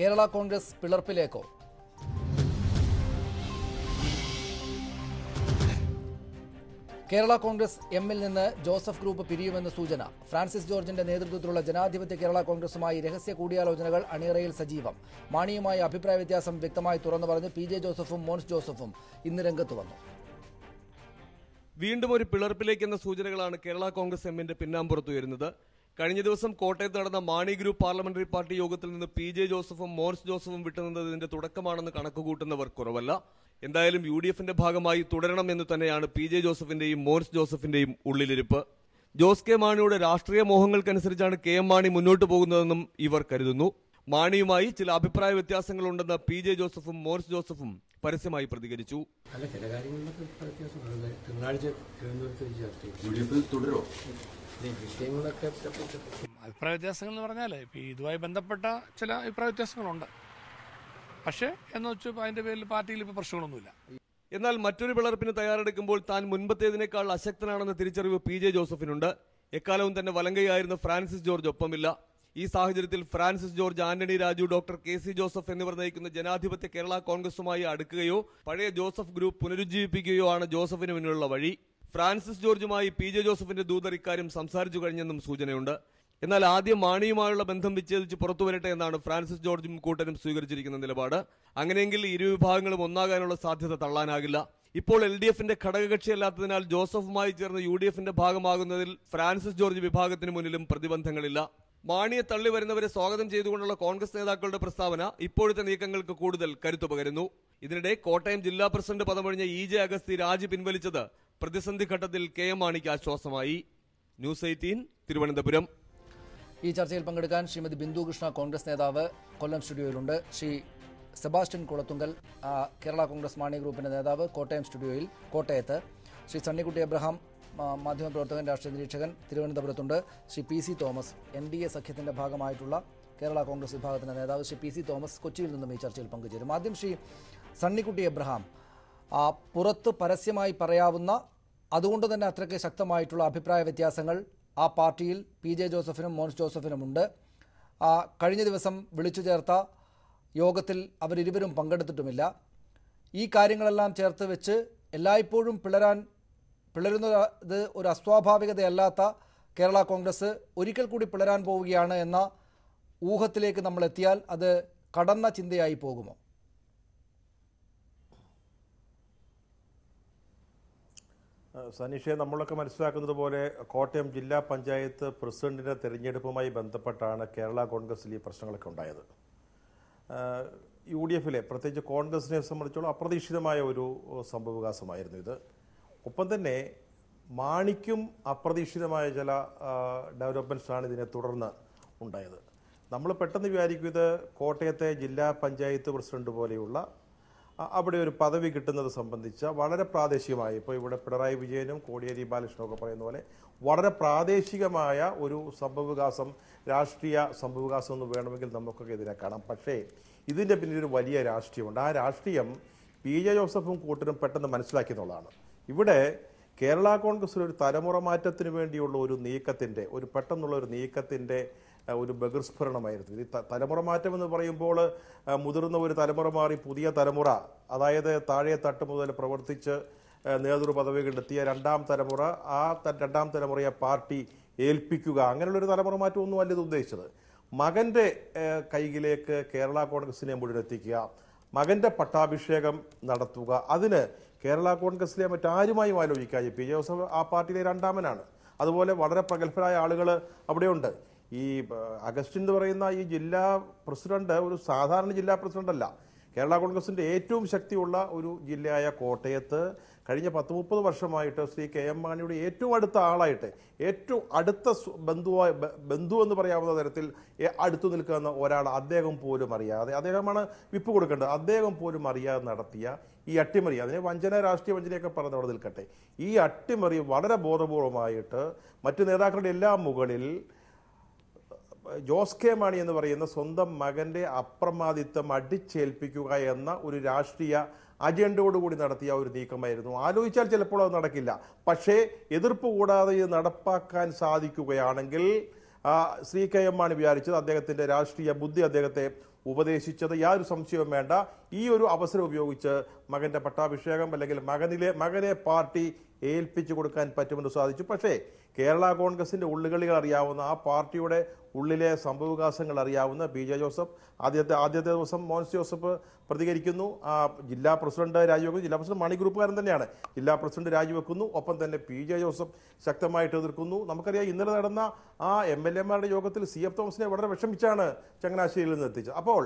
കേരള കോൺഗ്രസ് പിളർപ്പിലേക്കോ? കേരള കോൺഗ്രസ് എമ്മിൽ നിന്ന് Joseph group പിരിയുമെന്ന് സൂചന. ഫ്രാൻസിസ് ജോർജിന്റെ നേതൃത്വത്തിലുള്ള ജനാധിപത്യ കേരള കോൺഗ്രസുമായി രഹസ്യ കൂടിയാലോചനകൾ അണിയറയിൽ സജീവം. മാണിയുമായി അഭിപ്രായ വ്യത്യാസം വ്യക്തമായി തുറന്നു പറഞ്ഞ് PJ ജോസഫും മോൻസ് ജോസഫും ഇന്ന് രംഗത്ത് വന്നു. വീണ്ടും ഒരു പിളർപ്പിലേക്കെന്ന സൂചനകളാണ് കേരള കോൺഗ്രസ് എമ്മിന്റെ പിന്നാമ്പുറത്ത് വരുന്നത്. കഴിഞ്ഞ ദിവസം കോട്ടയത്ത് നടന്ന മാണി ഗ്രൂപ്പ് പാർലമെന്ററി പാർട്ടി യോഗത്തിൽ നിന്ന് PJ ജോസഫും മോൻസ് ജോസഫും വിട്ടുനിന്നതിന്റെ തുടക്കമാണെന്ന് കണക്കുകൂട്ടുന്നവർ കുറവല്ല. എന്തായാലും UDFന്റെ ഭാഗമായി തുടരണം എന്ന് തന്നെയാണ് PJ ജോസഫിന്റെയും മോൻസ് ജോസഫിന്റെയും ഉള്ളിലിരിപ്പ്. ജോസ് കെ മാണിയുടെ രാഷ്ട്രീയ മോഹങ്ങൾക്കനുസരിച്ചാണ് KM മാണി മുന്നോട്ട് പോകുന്നതെന്നും ഇവർ കരുതുന്നു. മാണിയുമായി ചില അഭിപ്രായ വ്യത്യാസങ്ങളുണ്ടെന്ന് PJ ജോസഫും മോൻസ് ജോസഫും പരസ്യമായി പ്രതികരിച്ചു. അഭിപ്രായ വ്യത്യാസങ്ങൾ എന്ന് പറഞ്ഞാൽ ഇതുമായി ബന്ധപ്പെട്ട ചില അഭിപ്രായ വ്യത്യാസങ്ങളുണ്ട്. പക്ഷേ എന്ന് വെച്ചാൽ അതിന്റെ പേരിൽ പാർട്ടിയിൽ ഇപ്പോൾ പ്രശ്നങ്ങളൊന്നുമില്ല. എന്നാൽ മറ്റൊരു പിളർപ്പിന് തയ്യാറെടുക്കുമ്പോൾ താൻ മുൻപത്തേതിനേക്കാൾ അശക്തനാണെന്ന തിരിച്ചറിവ് PJ ജോസഫിനുണ്ട്. എക്കാലവും തന്നെ വലങ്കയായിരുന്ന ഫ്രാൻസിസ് ജോർജ് ഒപ്പമില്ല. ഈ സാഹചര്യത്തിൽ Francis George, Antony Raju, doctor KC Joseph എന്നിവർ നയിക്കുന്ന ജനാധിപത്യ കേരള കോൺഗ്രസുമായി അടുക്കുകയോ പഴയ ജോസഫ് ഗ്രൂപ്പ് പുനരുജ്ജീവിപ്പിക്കുകയോ ആണ് ജോസഫിന് മുന്നിലുള്ള വഴി. ഫ്രാൻസിസ് ജോർജുമായി PJ ജോസഫിന്റെ ദൂതർ ഇക്കാര്യം സംസാരിച്ചു കഴിഞ്ഞെന്നും സൂചനയുണ്ട്. എന്നാൽ ആദ്യം മാണിയുമായുള്ള ബന്ധം വിച്ഛേദിച്ച് പുറത്തുവരട്ടെ എന്നാണ് ഫ്രാൻസിസ് ജോർജും കൂട്ടരും സ്വീകരിച്ചിരിക്കുന്ന നിലപാട്. അങ്ങനെയെങ്കിൽ ഇരു വിഭാഗങ്ങളും ഒന്നാകാനുള്ള സാധ്യത തള്ളാനാകില്ല. ഇപ്പോൾ LDFന്റെ ഘടകകക്ഷിയല്ലാത്തതിനാൽ ജോസഫുമായി ചേർന്ന് UDFന്റെ ഭാഗമാകുന്നതിൽ ഫ്രാൻസിസ് ജോർജ് വിഭാഗത്തിന് മുന്നിലും പ്രതിബന്ധങ്ങളില്ല. മാണിയെ തള്ളി വരുന്നവരെ സ്വാഗതം ചെയ്തുകൊണ്ടുള്ള കോൺഗ്രസ് നേതാക്കളുടെ പ്രസ്താവന ഇപ്പോഴത്തെ നീക്കങ്ങൾക്ക് കൂടുതൽ കരുത്തു പകരുന്നു. ഇതിനിടെ കോട്ടയം ജില്ലാ പ്രസിഡന്റ് പദമൊഴിഞ്ഞ EJ അഗസ്തി രാജി പിൻവലിച്ചത് പ്രതിസന്ധി ഘട്ടത്തിൽ KM മാണിക്ക് ആശ്വാസമായി. ന്യൂസ് 18 തിരുവനന്തപുരം. ഈ ചർച്ചയിൽ പങ്കെടുക്കാൻ ശ്രീമതി ബിന്ദു കൃഷ്ണ, കോൺഗ്രസ് നേതാവ്, കൊല്ലം സ്റ്റുഡിയോയിലുണ്ട്. ശ്രീ സെബാസ്റ്റ്യൻ കുളത്തുങ്കൽ, കേരള കോൺഗ്രസ് മാണി ഗ്രൂപ്പിന്റെ നേതാവ്, കോട്ടയം സ്റ്റുഡിയോയിൽ. കോട്ടയത്ത് ശ്രീ സണ്ണിക്കുട്ടി എബ്രഹാം, മാധ്യമപ്രവർത്തകൻ, രാഷ്ട്രീയ നിരീക്ഷകൻ, തിരുവനന്തപുരത്തുണ്ട്. ശ്രീ PC തോമസ്, NDA സഖ്യത്തിന്റെ ഭാഗമായിട്ടുള്ള കേരള കോൺഗ്രസ് വിഭാഗത്തിന്റെ നേതാവ്. ശ്രീ PC തോമസ് കൊച്ചിയിൽ നിന്നും ഈ ചർച്ചയിൽ പങ്കുചേരും. ആദ്യം ശ്രീ സണ്ണിക്കുട്ടി എബ്രഹാം, പുറത്ത് പരസ്യമായി പറയാവുന്ന, അതുകൊണ്ട് തന്നെ അത്രയ്ക്ക് ശക്തമായിട്ടുള്ള അഭിപ്രായ വ്യത്യാസങ്ങൾ ആ പാർട്ടിയിൽ PJ ജോസഫിനും മോൻസ് ജോസഫിനുമുണ്ട്. കഴിഞ്ഞ ദിവസം വിളിച്ചു ചേർത്ത യോഗത്തിൽ അവരിരുവരും പങ്കെടുത്തിട്ടുമില്ല. ഈ കാര്യങ്ങളെല്ലാം ചേർത്ത് വെച്ച് എല്ലായ്പ്പോഴും പിളരുന്നത് ഒരു അസ്വാഭാവികതയല്ലാത്ത കേരള കോൺഗ്രസ് ഒരിക്കൽ കൂടി പിളരാൻ പോവുകയാണ് എന്ന ഊഹത്തിലേക്ക് നമ്മൾ എത്തിയാൽ അത് കടന്ന ചിന്തയായി പോകുമോ? സനീഷയെ, നമ്മളൊക്കെ മനസ്സിലാക്കുന്നത് പോലെ കോട്ടയം ജില്ലാ പഞ്ചായത്ത് പ്രസിഡന്റിന്റെ തെരഞ്ഞെടുപ്പുമായി ബന്ധപ്പെട്ടാണ് കേരള കോൺഗ്രസിൽ ഈ പ്രശ്നങ്ങളൊക്കെ ഉണ്ടായത്. UDFിലെ പ്രത്യേകിച്ച് കോൺഗ്രസിനെ സംബന്ധിച്ചോളം അപ്രതീക്ഷിതമായ ഒരു സംഭവവികാസമായിരുന്നു ഇത്. ഒപ്പം തന്നെ മാണിക്കും അപ്രതീക്ഷിതമായ ചില ഡെവലപ്മെൻറ്റ്സാണ് ഇതിനെ തുടർന്ന് ഉണ്ടായത്. നമ്മൾ പെട്ടെന്ന് വിചാരിക്കും ഇത് കോട്ടയത്തെ ജില്ലാ പഞ്ചായത്ത് പ്രസിഡന്റ് പോലെയുള്ള അവിടെ ഒരു പദവി കിട്ടുന്നത് സംബന്ധിച്ച വളരെ പ്രാദേശികമായി, ഇപ്പോൾ ഇവിടെ പിണറായി വിജയനും കോടിയേരി ബാലകൃഷ്ണനും ഒക്കെ പറയുന്ന പോലെ വളരെ പ്രാദേശികമായ ഒരു സംഭവവികാസം, രാഷ്ട്രീയ സംഭവവികാസം എന്ന് വേണമെങ്കിൽ നമുക്കൊക്കെ ഇതിനെ കാണാം. പക്ഷേ ഇതിൻ്റെ പിന്നിലൊരു വലിയ രാഷ്ട്രീയമുണ്ട്. ആ രാഷ്ട്രീയം PJ ജോസഫും കൂട്ടരും പെട്ടെന്ന് മനസ്സിലാക്കിയെന്നുള്ളതാണ്. ഇവിടെ കേരള കോൺഗ്രസിൽ ഒരു തലമുറ മാറ്റത്തിന് വേണ്ടിയുള്ള ഒരു നീക്കത്തിൻ്റെ, ഒരു പെട്ടെന്നുള്ള ഒരു നീക്കത്തിൻ്റെ ഒരു ബഹിർസ്ഫുരണമായിരുന്നു ഇത്. തലമുറ മാറ്റം എന്ന് പറയുമ്പോൾ മുതിർന്ന ഒരു തലമുറ മാറി പുതിയ തലമുറ, അതായത് താഴെ തട്ട് മുതൽ പ്രവർത്തിച്ച് നേതൃ പദവി കണ്ടെത്തിയ രണ്ടാം തലമുറ, ആ രണ്ടാം തലമുറയെ പാർട്ടി ഏൽപ്പിക്കുക, അങ്ങനെയുള്ളൊരു തലമുറ മാറ്റമൊന്നും അല്ല ഇത് ഉദ്ദേശിച്ചത്. മകൻ്റെ കൈയിലേക്ക് കേരള കോൺഗ്രസിനെ മുഴുവനെത്തിക്കുക, മകൻ്റെ പട്ടാഭിഷേകം നടത്തുക. അതിന് കേരള കോൺഗ്രസിലെ മറ്റാരുമായും ആലോചിക്കാതെ PJ ജോസഫ് ആ പാർട്ടിയിലെ രണ്ടാമനാണ്. അതുപോലെ വളരെ പ്രഗത്ഭരായ ആളുകൾ അവിടെയുണ്ട്. ഈ അഗസ്റ്റിൻ എന്ന് പറയുന്ന ഈ ജില്ലാ പ്രസിഡന്റ് ഒരു സാധാരണ ജില്ലാ പ്രസിഡന്റ് അല്ല. കേരള കോൺഗ്രസിൻ്റെ ഏറ്റവും ശക്തിയുള്ള ഒരു ജില്ലയായ കോട്ടയത്ത് കഴിഞ്ഞ 10-30 വർഷമായിട്ട് ശ്രീ KM മാണിയുടെ ഏറ്റവും അടുത്ത ആളായിട്ട്, ഏറ്റവും അടുത്ത ബന്ധു എന്ന് പറയാവുന്ന തരത്തിൽ അടുത്തു നിൽക്കുന്ന ഒരാൾ, അദ്ദേഹം പോലും അറിയാതെ, അദ്ദേഹമാണ് വിപ്പ് കൊടുക്കേണ്ടത്, അദ്ദേഹം പോലും അറിയാതെ നടത്തിയ ഈ അട്ടിമറി, അതിനെ വഞ്ചന, രാഷ്ട്രീയ വഞ്ചനയൊക്കെ പറഞ്ഞ് അവിടെ നിൽക്കട്ടെ, ഈ അട്ടിമറി വളരെ ബോധപൂർവമായിട്ട് മറ്റു നേതാക്കളുടെ എല്ലാം മുകളിൽ ജോസ് കെ മാണി എന്ന് പറയുന്ന സ്വന്തം മകൻ്റെ അപ്രമാദിത്വം അടിച്ചേൽപ്പിക്കുക എന്ന ഒരു രാഷ്ട്രീയ അജണ്ടയോടുകൂടി നടത്തിയ ഒരു നീക്കമായിരുന്നു. ആലോചിച്ചാൽ ചിലപ്പോൾ അത് നടക്കില്ല, പക്ഷേ എതിർപ്പ് കൂടാതെ ഇത് നടപ്പാക്കാൻ സാധിക്കുകയാണെങ്കിൽ ശ്രീ KM മാണി വിചാരിച്ചത് അദ്ദേഹത്തിൻ്റെ രാഷ്ട്രീയ ബുദ്ധി അദ്ദേഹത്തെ ഉപദേശിച്ചത് യാതൊരു സംശയവും വേണ്ട. ഈ ഒരു അവസരം ഉപയോഗിച്ച് മകന്റെ പട്ടാഭിഷേകം അല്ലെങ്കിൽ മകനെ പാർട്ടി ഏൽപ്പിച്ചു കൊടുക്കാൻ പറ്റുമെന്ന് സാധിച്ചു. പക്ഷേ കേരള കോൺഗ്രസിന്റെ ഉള്ളുകളികൾ അറിയാവുന്ന, ആ പാർട്ടിയുടെ ഉള്ളിലെ സംഭവവികാസങ്ങൾ അറിയാവുന്ന പി ജെ ജോസഫ് ആദ്യത്തെ ദിവസം മോൻസ് ജോസഫ് പ്രതികരിക്കുന്നു. ജില്ലാ പ്രസിഡന്റ് രാജിവെക്കുന്നു. ജില്ലാ പ്രസിഡന്റ് മാണി ഗ്രൂപ്പുകാരൻ തന്നെയാണ്. ജില്ലാ പ്രസിഡന്റ് രാജിവെക്കുന്നു. ഒപ്പം തന്നെ പി ജെ ജോസഫ് ശക്തമായിട്ട് എതിർക്കുന്നു. നമുക്കറിയാം ഇന്നലെ നടന്ന ആ MLA-മാരുടെ യോഗത്തിൽ CF തോമസിനെ വളരെ വിഷമിച്ചാണ് ചങ്ങനാശ്ശേരിയിൽ നിന്ന് എത്തിച്ചത്. അപ്പോൾ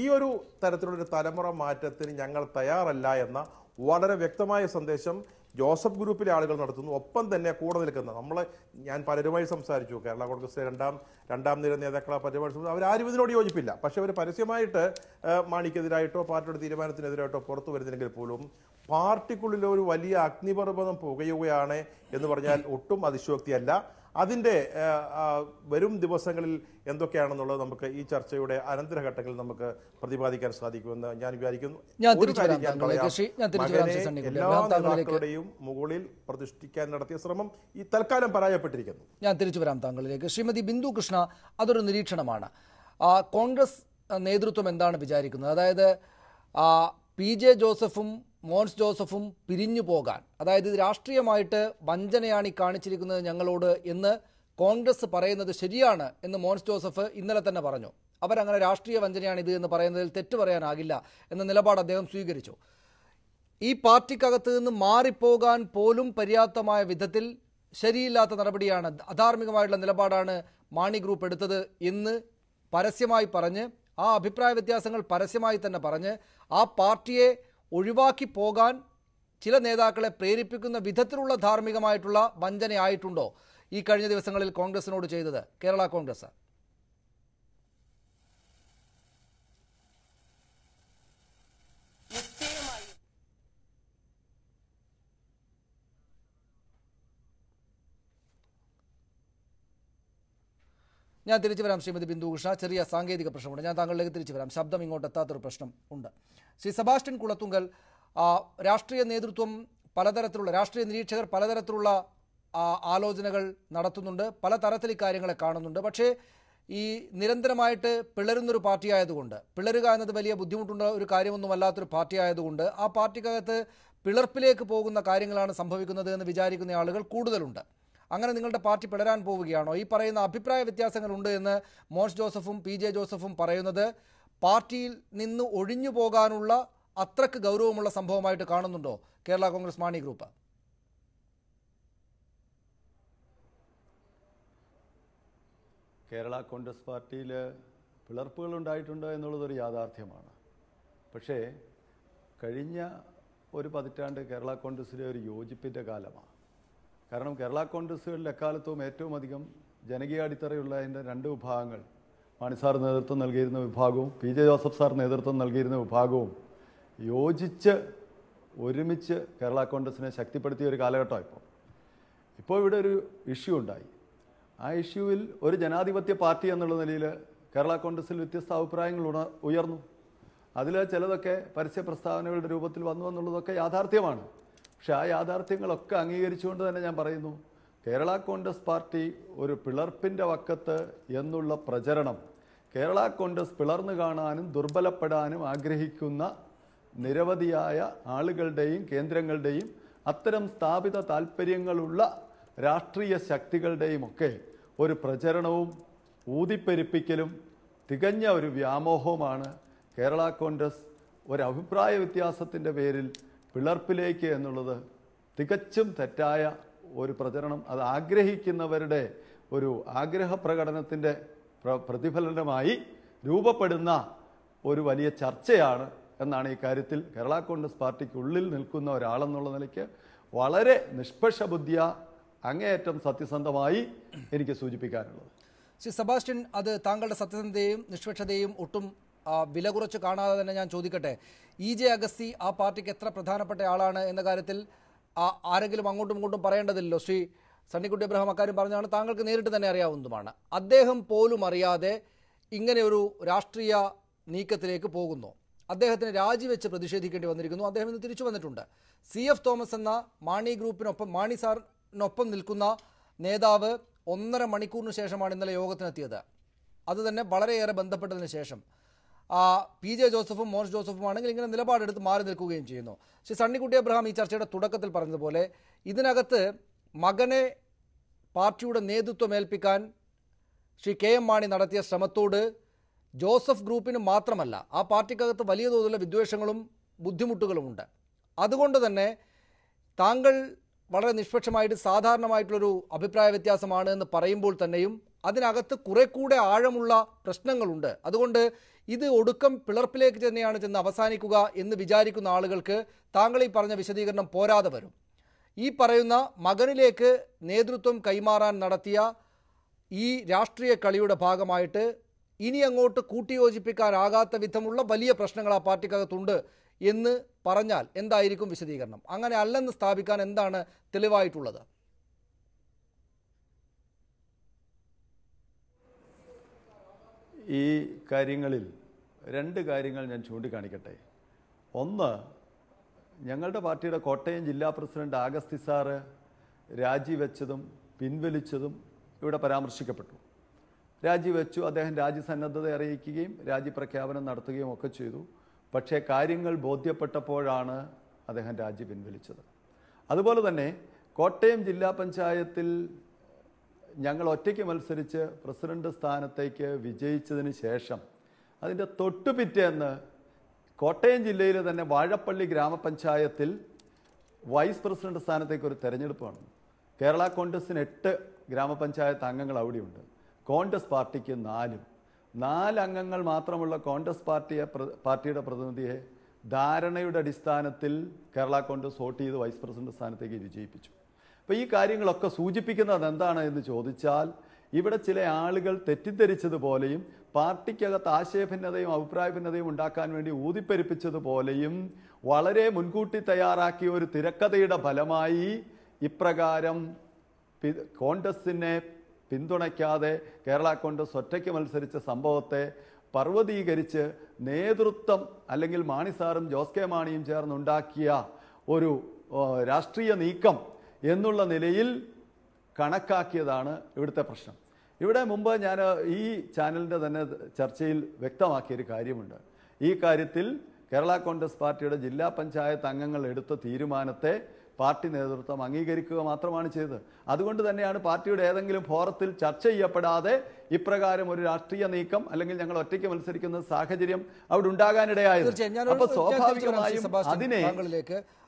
ഈ ഒരു തരത്തിലുള്ളൊരു തലമുറ മാറ്റത്തിന് ഞങ്ങൾ തയ്യാറല്ല എന്ന വളരെ വ്യക്തമായ സന്ദേശം ജോസഫ് ഗ്രൂപ്പിലെ ആളുകൾ നടത്തുന്നു. ഒപ്പം തന്നെ കൂടെ നിൽക്കുന്ന ഞാൻ പലരുമായി സംസാരിച്ചു. കേരള കോൺഗ്രസിലെ രണ്ടാം നിര നേതാക്കളെ പലരുമായി അവരാരും ഇതിനോട് യോജിപ്പില്ല. പക്ഷെ അവർ പരസ്യമായിട്ട് മാണിക്കെതിരായിട്ടോ പാർട്ടിയുടെ തീരുമാനത്തിനെതിരായിട്ടോ പുറത്തു വരുന്നില്ലെങ്കിൽ പോലും പാർട്ടിക്കുള്ളിൽ ഒരു വലിയ അഗ്നിപർവ്വതം പുകയുകയാണ് എന്ന് പറഞ്ഞാൽ ഒട്ടും അതിശയോക്തിയല്ല. അതിൻ്റെ വരും ദിവസങ്ങളിൽ എന്തൊക്കെയാണെന്നുള്ളത് നമുക്ക് ഈ ചർച്ചയുടെ അനന്തരഘട്ടങ്ങളിൽ നമുക്ക് പ്രതിപാദിക്കാൻ സാധിക്കുമെന്ന് ഞാൻ വിചാരിക്കുന്നു. എല്ലാ നേതാക്കളുടെയും മുകളിൽ പ്രതിഷ്ഠിക്കാൻ നടത്തിയ ശ്രമം ഈ തൽക്കാലം പരാജയപ്പെട്ടിരിക്കുന്നു. ഞാൻ തിരിച്ചു വരാം താങ്കളിലേക്ക്. ശ്രീമതി ബിന്ദു കൃഷ്ണ, അതൊരു നിരീക്ഷണമാണ്. കോൺഗ്രസ് നേതൃത്വം എന്താണ് വിചാരിക്കുന്നത്? അതായത് പി ജെ ജോസഫും മോൻസ് ജോസഫും പിരിഞ്ഞു പോകാൻ, അതായത് ഇത് രാഷ്ട്രീയമായിട്ട് വഞ്ചനയാണ് ഈ കാണിച്ചിരിക്കുന്നത് ഞങ്ങളോട് എന്ന് കോൺഗ്രസ് പറയുന്നത് ശരിയാണ് എന്ന് മോൻസ് ജോസഫ് ഇന്നലെ തന്നെ പറഞ്ഞു. അവരങ്ങനെ രാഷ്ട്രീയ വഞ്ചനയാണ് ഇത് എന്ന് പറയുന്നതിൽ തെറ്റു പറയാനാകില്ല എന്ന നിലപാട് അദ്ദേഹം സ്വീകരിച്ചു. ഈ പാർട്ടിക്കകത്ത് നിന്ന് മാറിപ്പോകാൻ പോലും പര്യാപ്തമായ വിധത്തിൽ ശരിയില്ലാത്ത നടപടിയാണ്, അധാർമികമായിട്ടുള്ള നിലപാടാണ് മാണി ഗ്രൂപ്പ് എടുത്തത് എന്ന് പരസ്യമായി പറഞ്ഞ്, ആ അഭിപ്രായ വ്യത്യാസങ്ങൾ പരസ്യമായി തന്നെ പറഞ്ഞ് ആ പാർട്ടിയെ ഒഴിവാക്കി പോകാൻ ചില നേതാക്കളെ പ്രേരിപ്പിക്കുന്ന വിധത്തിലുള്ള ധാർമ്മികമായിട്ടുള്ള വഞ്ചനയായിട്ടുണ്ടോ ഈ കഴിഞ്ഞ ദിവസങ്ങളിൽ കോൺഗ്രസിനോട് ചെയ്തത് കേരള കോൺഗ്രസ്? ഞാൻ തിരിച്ചു വരാം ശ്രീമതി ബിന്ദു കൃഷ്ണ. ചെറിയ സാങ്കേതിക പ്രശ്നമുണ്ട്, ഞാൻ താങ്കളിലേക്ക് തിരിച്ചു വരാം. ശബ്ദം ഇങ്ങോട്ട് എത്താത്തൊരു പ്രശ്നം ഉണ്ട്. ശ്രീ സെബാസ്റ്റ്യൻ കുളത്തുങ്കൽ, രാഷ്ട്രീയ നേതൃത്വം പലതരത്തിലുള്ള, രാഷ്ട്രീയ നിരീക്ഷകർ പലതരത്തിലുള്ള ആലോചനകൾ നടത്തുന്നുണ്ട്, പലതരത്തിൽ ഇക്കാര്യങ്ങളെ കാണുന്നുണ്ട്. പക്ഷേ ഈ നിരന്തരമായിട്ട് പിളരുന്നൊരു പാർട്ടി ആയതുകൊണ്ട്, പിളരുക എന്നത് വലിയ ബുദ്ധിമുട്ടുള്ള ഒരു കാര്യമൊന്നുമല്ലാത്തൊരു പാർട്ടി ആയതുകൊണ്ട് ആ പാർട്ടിക്കകത്ത് പിളർപ്പിലേക്ക് പോകുന്ന കാര്യങ്ങളാണ് സംഭവിക്കുന്നത് എന്ന് വിചാരിക്കുന്ന ആളുകൾ കൂടുതലുണ്ട്. അങ്ങനെ നിങ്ങളുടെ പാർട്ടി പിളരാൻ പോവുകയാണോ? ഈ പറയുന്ന അഭിപ്രായ വ്യത്യാസങ്ങളുണ്ട് എന്ന് മോൻസ് ജോസഫും പി ജെ ജോസഫും പറയുന്നത് പാർട്ടിയിൽ നിന്ന് ഒഴിഞ്ഞു പോകാനുള്ള അത്രക്ക് ഗൗരവമുള്ള സംഭവമായിട്ട് കാണുന്നുണ്ടോ കേരള കോൺഗ്രസ് മാണി ഗ്രൂപ്പ്? കേരള കോൺഗ്രസ് പാർട്ടിയിൽ പിളർപ്പുകൾ ഉണ്ടായിട്ടുണ്ട് എന്നുള്ളതൊരു യാഥാർത്ഥ്യമാണ്. പക്ഷേ കഴിഞ്ഞ ഒരു പതിറ്റാണ്ട് കേരള കോൺഗ്രസിലെ ഒരു യോജിപ്പിൻ്റെ കാലമാണ്. കാരണം കേരള കോൺഗ്രസുകളിൽ എക്കാലത്തും ഏറ്റവും അധികം ജനകീയ അടിത്തറയുള്ള അതിൻ്റെ രണ്ട് വിഭാഗങ്ങൾ, മാണി സാർ നേതൃത്വം നൽകിയിരുന്ന വിഭാഗവും പി ജെ ജോസഫ് സാർ നേതൃത്വം നൽകിയിരുന്ന വിഭാഗവും യോജിച്ച് ഒരുമിച്ച് കേരള കോൺഗ്രസിനെ ശക്തിപ്പെടുത്തിയ ഒരു കാലഘട്ടമാണ് ഇപ്പോൾ ഇവിടെ ഒരു ഇഷ്യൂ ഉണ്ടായി. ആ ഇഷ്യൂവിൽ ഒരു ജനാധിപത്യ പാർട്ടി എന്നുള്ള നിലയിൽ കേരള കോൺഗ്രസിൽ വ്യത്യസ്ത അഭിപ്രായങ്ങൾ ഉയർന്നു. അതിൽ ചിലതൊക്കെ പരസ്യ പ്രസ്താവനകളുടെ രൂപത്തിൽ വന്നു എന്നുള്ളതൊക്കെ യാഥാർത്ഥ്യമാണ്. പക്ഷെ ആ യാഥാർത്ഥ്യങ്ങളൊക്കെ അംഗീകരിച്ചുകൊണ്ട് തന്നെ ഞാൻ പറയുന്നു, കേരള കോൺഗ്രസ് പാർട്ടി ഒരു പിളർപ്പിൻ്റെ വക്കത്ത് എന്നുള്ള പ്രചരണം കേരള കോൺഗ്രസ് പിളർന്നു കാണാനും ദുർബലപ്പെടാനും ആഗ്രഹിക്കുന്ന നിരവധിയായ ആളുകളുടെയും കേന്ദ്രങ്ങളുടെയും അത്തരം സ്ഥാപിത താല്പര്യങ്ങളുള്ള രാഷ്ട്രീയ ശക്തികളുടെയും ഒക്കെ ഒരു പ്രചരണവും ഊതിപ്പെരുപ്പിക്കലും തികഞ്ഞ ഒരു വ്യാമോഹവുമാണ് കേരള കോൺഗ്രസ് ഒരു അഭിപ്രായ വ്യത്യാസത്തിൻ്റെ പേരിൽ പിളർപ്പിലേക്ക് എന്നുള്ളത് തികച്ചും തെറ്റായ ഒരു പ്രചരണം. അത് ആഗ്രഹിക്കുന്നവരുടെ ഒരു ആഗ്രഹ പ്രകടനത്തിൻ്റെ പ്രതിഫലനമായി രൂപപ്പെടുന്ന ഒരു വലിയ ചർച്ചയാണ് എന്നാണ് ഈ കാര്യത്തിൽ കേരള കോൺഗ്രസ് പാർട്ടിക്കുള്ളിൽ നിൽക്കുന്ന ഒരാളെന്നുള്ള നിലയ്ക്ക് വളരെ നിഷ്പക്ഷ ബുദ്ധിയ അങ്ങേയറ്റം സത്യസന്ധമായി എനിക്ക് സൂചിപ്പിക്കാനുള്ളത്. ശ്രീ സെബാസ്റ്റ്യൻ, അത് താങ്കളുടെ സത്യസന്ധതയും നിഷ്പക്ഷതയും ഒട്ടും വില കുറച്ച് കാണാതെ തന്നെ ഞാൻ ചോദിക്കട്ടെ, EJ അഗസ്തി ആ പാർട്ടിക്ക് എത്ര പ്രധാനപ്പെട്ട ആളാണ് എന്ന കാര്യത്തിൽ ആരെങ്കിലും അങ്ങോട്ടും ഇങ്ങോട്ടും പറയേണ്ടതില്ലല്ലോ. ശ്രീ സണ്ണിക്കുട്ടി അബ്രഹാം അക്കാര്യം പറഞ്ഞാണ് താങ്കൾക്ക് നേരിട്ട് തന്നെ അറിയാവുന്നതുമാണ്. അദ്ദേഹം പോലും അറിയാതെ ഇങ്ങനെ ഒരു രാഷ്ട്രീയ നീക്കത്തിലേക്ക് പോകുന്നു. അദ്ദേഹത്തിന് രാജിവെച്ച് പ്രതിഷേധിക്കേണ്ടി വന്നിരിക്കുന്നു. അദ്ദേഹം ഇന്ന് തിരിച്ചു വന്നിട്ടുണ്ട്. CF തോമസ് എന്ന മാണി ഗ്രൂപ്പിനൊപ്പം, മാണി സാറിനൊപ്പം നിൽക്കുന്ന നേതാവ് 1.5 മണിക്കൂറിന് ശേഷമാണ് ഇന്നലെ യോഗത്തിനെത്തിയത്. അതുതന്നെ വളരെയേറെ ബന്ധപ്പെട്ടതിന് ശേഷം. PJ ജോസഫും മോൻസ് ജോസഫും ആണെങ്കിൽ ഇങ്ങനെ നിലപാടെടുത്ത് മാറി നിൽക്കുകയും ചെയ്യുന്നു. ശ്രീ സണ്ണിക്കുട്ടി അബ്രഹാം ഈ ചർച്ചയുടെ തുടക്കത്തിൽ പറഞ്ഞതുപോലെ ഇതിനകത്ത് മകനെ പാർട്ടിയുടെ നേതൃത്വം ഏൽപ്പിക്കാൻ ശ്രീ KM മാണി നടത്തിയ ശ്രമത്തോട് ജോസഫ് ഗ്രൂപ്പിന് മാത്രമല്ല ആ പാർട്ടിക്കകത്ത് വലിയ തോതിലുള്ള വിദ്വേഷങ്ങളും ബുദ്ധിമുട്ടുകളുമുണ്ട്. അതുകൊണ്ട് തന്നെ താങ്കൾ വളരെ നിഷ്പക്ഷമായിട്ട് സാധാരണമായിട്ടുള്ളൊരു അഭിപ്രായ വ്യത്യാസമാണ് എന്ന് പറയുമ്പോൾ തന്നെയും അതിനകത്ത് കുറെ കൂടെ ആഴമുള്ള പ്രശ്നങ്ങളുണ്ട്. അതുകൊണ്ട് ഇത് ഒടുക്കം പിളർപ്പിലേക്ക് തന്നെയാണ് ചെന്ന് അവസാനിക്കുക എന്ന് വിചാരിക്കുന്ന ആളുകൾക്ക് താങ്കൾ ഈ പറഞ്ഞ വിശദീകരണം പോരാതെ വരും. ഈ പറയുന്ന മകനിലേക്ക് നേതൃത്വം കൈമാറാൻ നടത്തിയ ഈ രാഷ്ട്രീയ കളിയുടെ ഭാഗമായിട്ട് ഇനി അങ്ങോട്ട് കൂട്ടിയോജിപ്പിക്കാനാകാത്ത വിധമുള്ള വലിയ പ്രശ്നങ്ങൾ ആ പാർട്ടിക്കകത്തുണ്ട് എന്ന് പറഞ്ഞാൽ എന്തായിരിക്കും വിശദീകരണം? അങ്ങനെ അല്ലെന്ന് സ്ഥാപിക്കാൻ എന്താണ് തെളിവായിട്ടുള്ളത്? ഈ കാര്യങ്ങളിൽ രണ്ട് കാര്യങ്ങൾ ഞാൻ ചൂണ്ടിക്കാണിക്കട്ടെ. ഒന്ന്, ഞങ്ങളുടെ പാർട്ടിയുടെ കോട്ടയം ജില്ലാ പ്രസിഡന്റ് ആഗസ്തി സാറ് രാജിവെച്ചതും പിൻവലിച്ചതും ഇവിടെ പരാമർശിക്കപ്പെട്ടു. രാജിവെച്ചു, അദ്ദേഹം രാജ്യസന്നദ്ധത അറിയിക്കുകയും രാജ്യപ്രഖ്യാപനം നടത്തുകയും ഒക്കെ ചെയ്തു. പക്ഷേ കാര്യങ്ങൾ ബോധ്യപ്പെട്ടപ്പോഴാണ് അദ്ദേഹം രാജി പിൻവലിച്ചത്. അതുപോലെ തന്നെ കോട്ടയം ജില്ലാ പഞ്ചായത്തിൽ ഞങ്ങൾ ഒറ്റയ്ക്ക് മത്സരിച്ച് പ്രസിഡന്റ് സ്ഥാനത്തേക്ക് വിജയിച്ചതിന് ശേഷം അതിൻ്റെ തൊട്ടുപിറ്റേന്ന് കോട്ടയം ജില്ലയിലെ തന്നെ വാഴപ്പള്ളി ഗ്രാമപഞ്ചായത്തിൽ വൈസ് പ്രസിഡന്റ് സ്ഥാനത്തേക്ക് ഒരു തെരഞ്ഞെടുപ്പ് നടന്നു. കേരള കോൺഗ്രസിന് 8 ഗ്രാമപഞ്ചായത്ത് അംഗങ്ങൾ അവിടെയുണ്ട്. കോൺഗ്രസ് പാർട്ടിക്ക് 4 അംഗങ്ങൾ മാത്രമുള്ള കോൺഗ്രസ് പാർട്ടിയുടെ പ്രതിനിധിയെ ധാരണയുടെ അടിസ്ഥാനത്തിൽ കേരള കോൺഗ്രസ് വോട്ട് ചെയ്ത് വൈസ് പ്രസിഡന്റ് സ്ഥാനത്തേക്ക് വിജയിപ്പിച്ചു. അപ്പോൾ ഈ കാര്യങ്ങളൊക്കെ സൂചിപ്പിക്കുന്നത് എന്താണ് എന്ന് ചോദിച്ചാൽ, ഇവിടെ ചില ആളുകൾ തെറ്റിദ്ധരിച്ചതുപോലെയും പാർട്ടിക്കകത്ത് ആശയഭിന്നതയും അഭിപ്രായ ഭിന്നതയും ഉണ്ടാക്കാൻ വേണ്ടി ഊതിപ്പെരുപ്പിച്ചതുപോലെയും വളരെ മുൻകൂട്ടി തയ്യാറാക്കിയ ഒരു തിരക്കഥയുടെ ഫലമായി ഇപ്രകാരം കോൺഗ്രസിനെ പിന്തുണയ്ക്കാതെ കേരള കോൺഗ്രസ് ഒറ്റയ്ക്ക് മത്സരിച്ച സംഭവത്തെ പർവ്വതീകരിച്ച് നേതൃത്വം അല്ലെങ്കിൽ മാണി സാറും ജോസ് കെ മാണിയും ചേർന്നുണ്ടാക്കിയ ഒരു രാഷ്ട്രീയ നീക്കം എന്നുള്ള നിലയിൽ കണക്കാക്കിയതാണ് ഇവിടുത്തെ പ്രശ്നം. ഇവിടെ മുമ്പ് ഞാൻ ഈ ചാനലിൻ്റെ തന്നെ ചർച്ചയിൽ വ്യക്തമാക്കിയൊരു കാര്യമുണ്ട്. ഈ കാര്യത്തിൽ കേരള കോൺഗ്രസ് പാർട്ടിയുടെ ജില്ലാ പഞ്ചായത്ത് അംഗങ്ങൾ എടുത്ത തീരുമാനത്തെ പാർട്ടി നേതൃത്വം അംഗീകരിക്കുക മാത്രമാണ് ചെയ്തത്. അതുകൊണ്ട് തന്നെയാണ് പാർട്ടിയുടെ ഏതെങ്കിലും ഫോറത്തിൽ ചർച്ച ചെയ്യപ്പെടാതെ ഇപ്രകാരം ഒരു രാഷ്ട്രീയ നീക്കം അല്ലെങ്കിൽ ഞങ്ങൾ ഒറ്റയ്ക്ക് മത്സരിക്കുന്ന സാഹചര്യം അവിടെ ഉണ്ടാകാനിടയായത്. അപ്പൊ സ്വാഭാവികമായും അതിനെ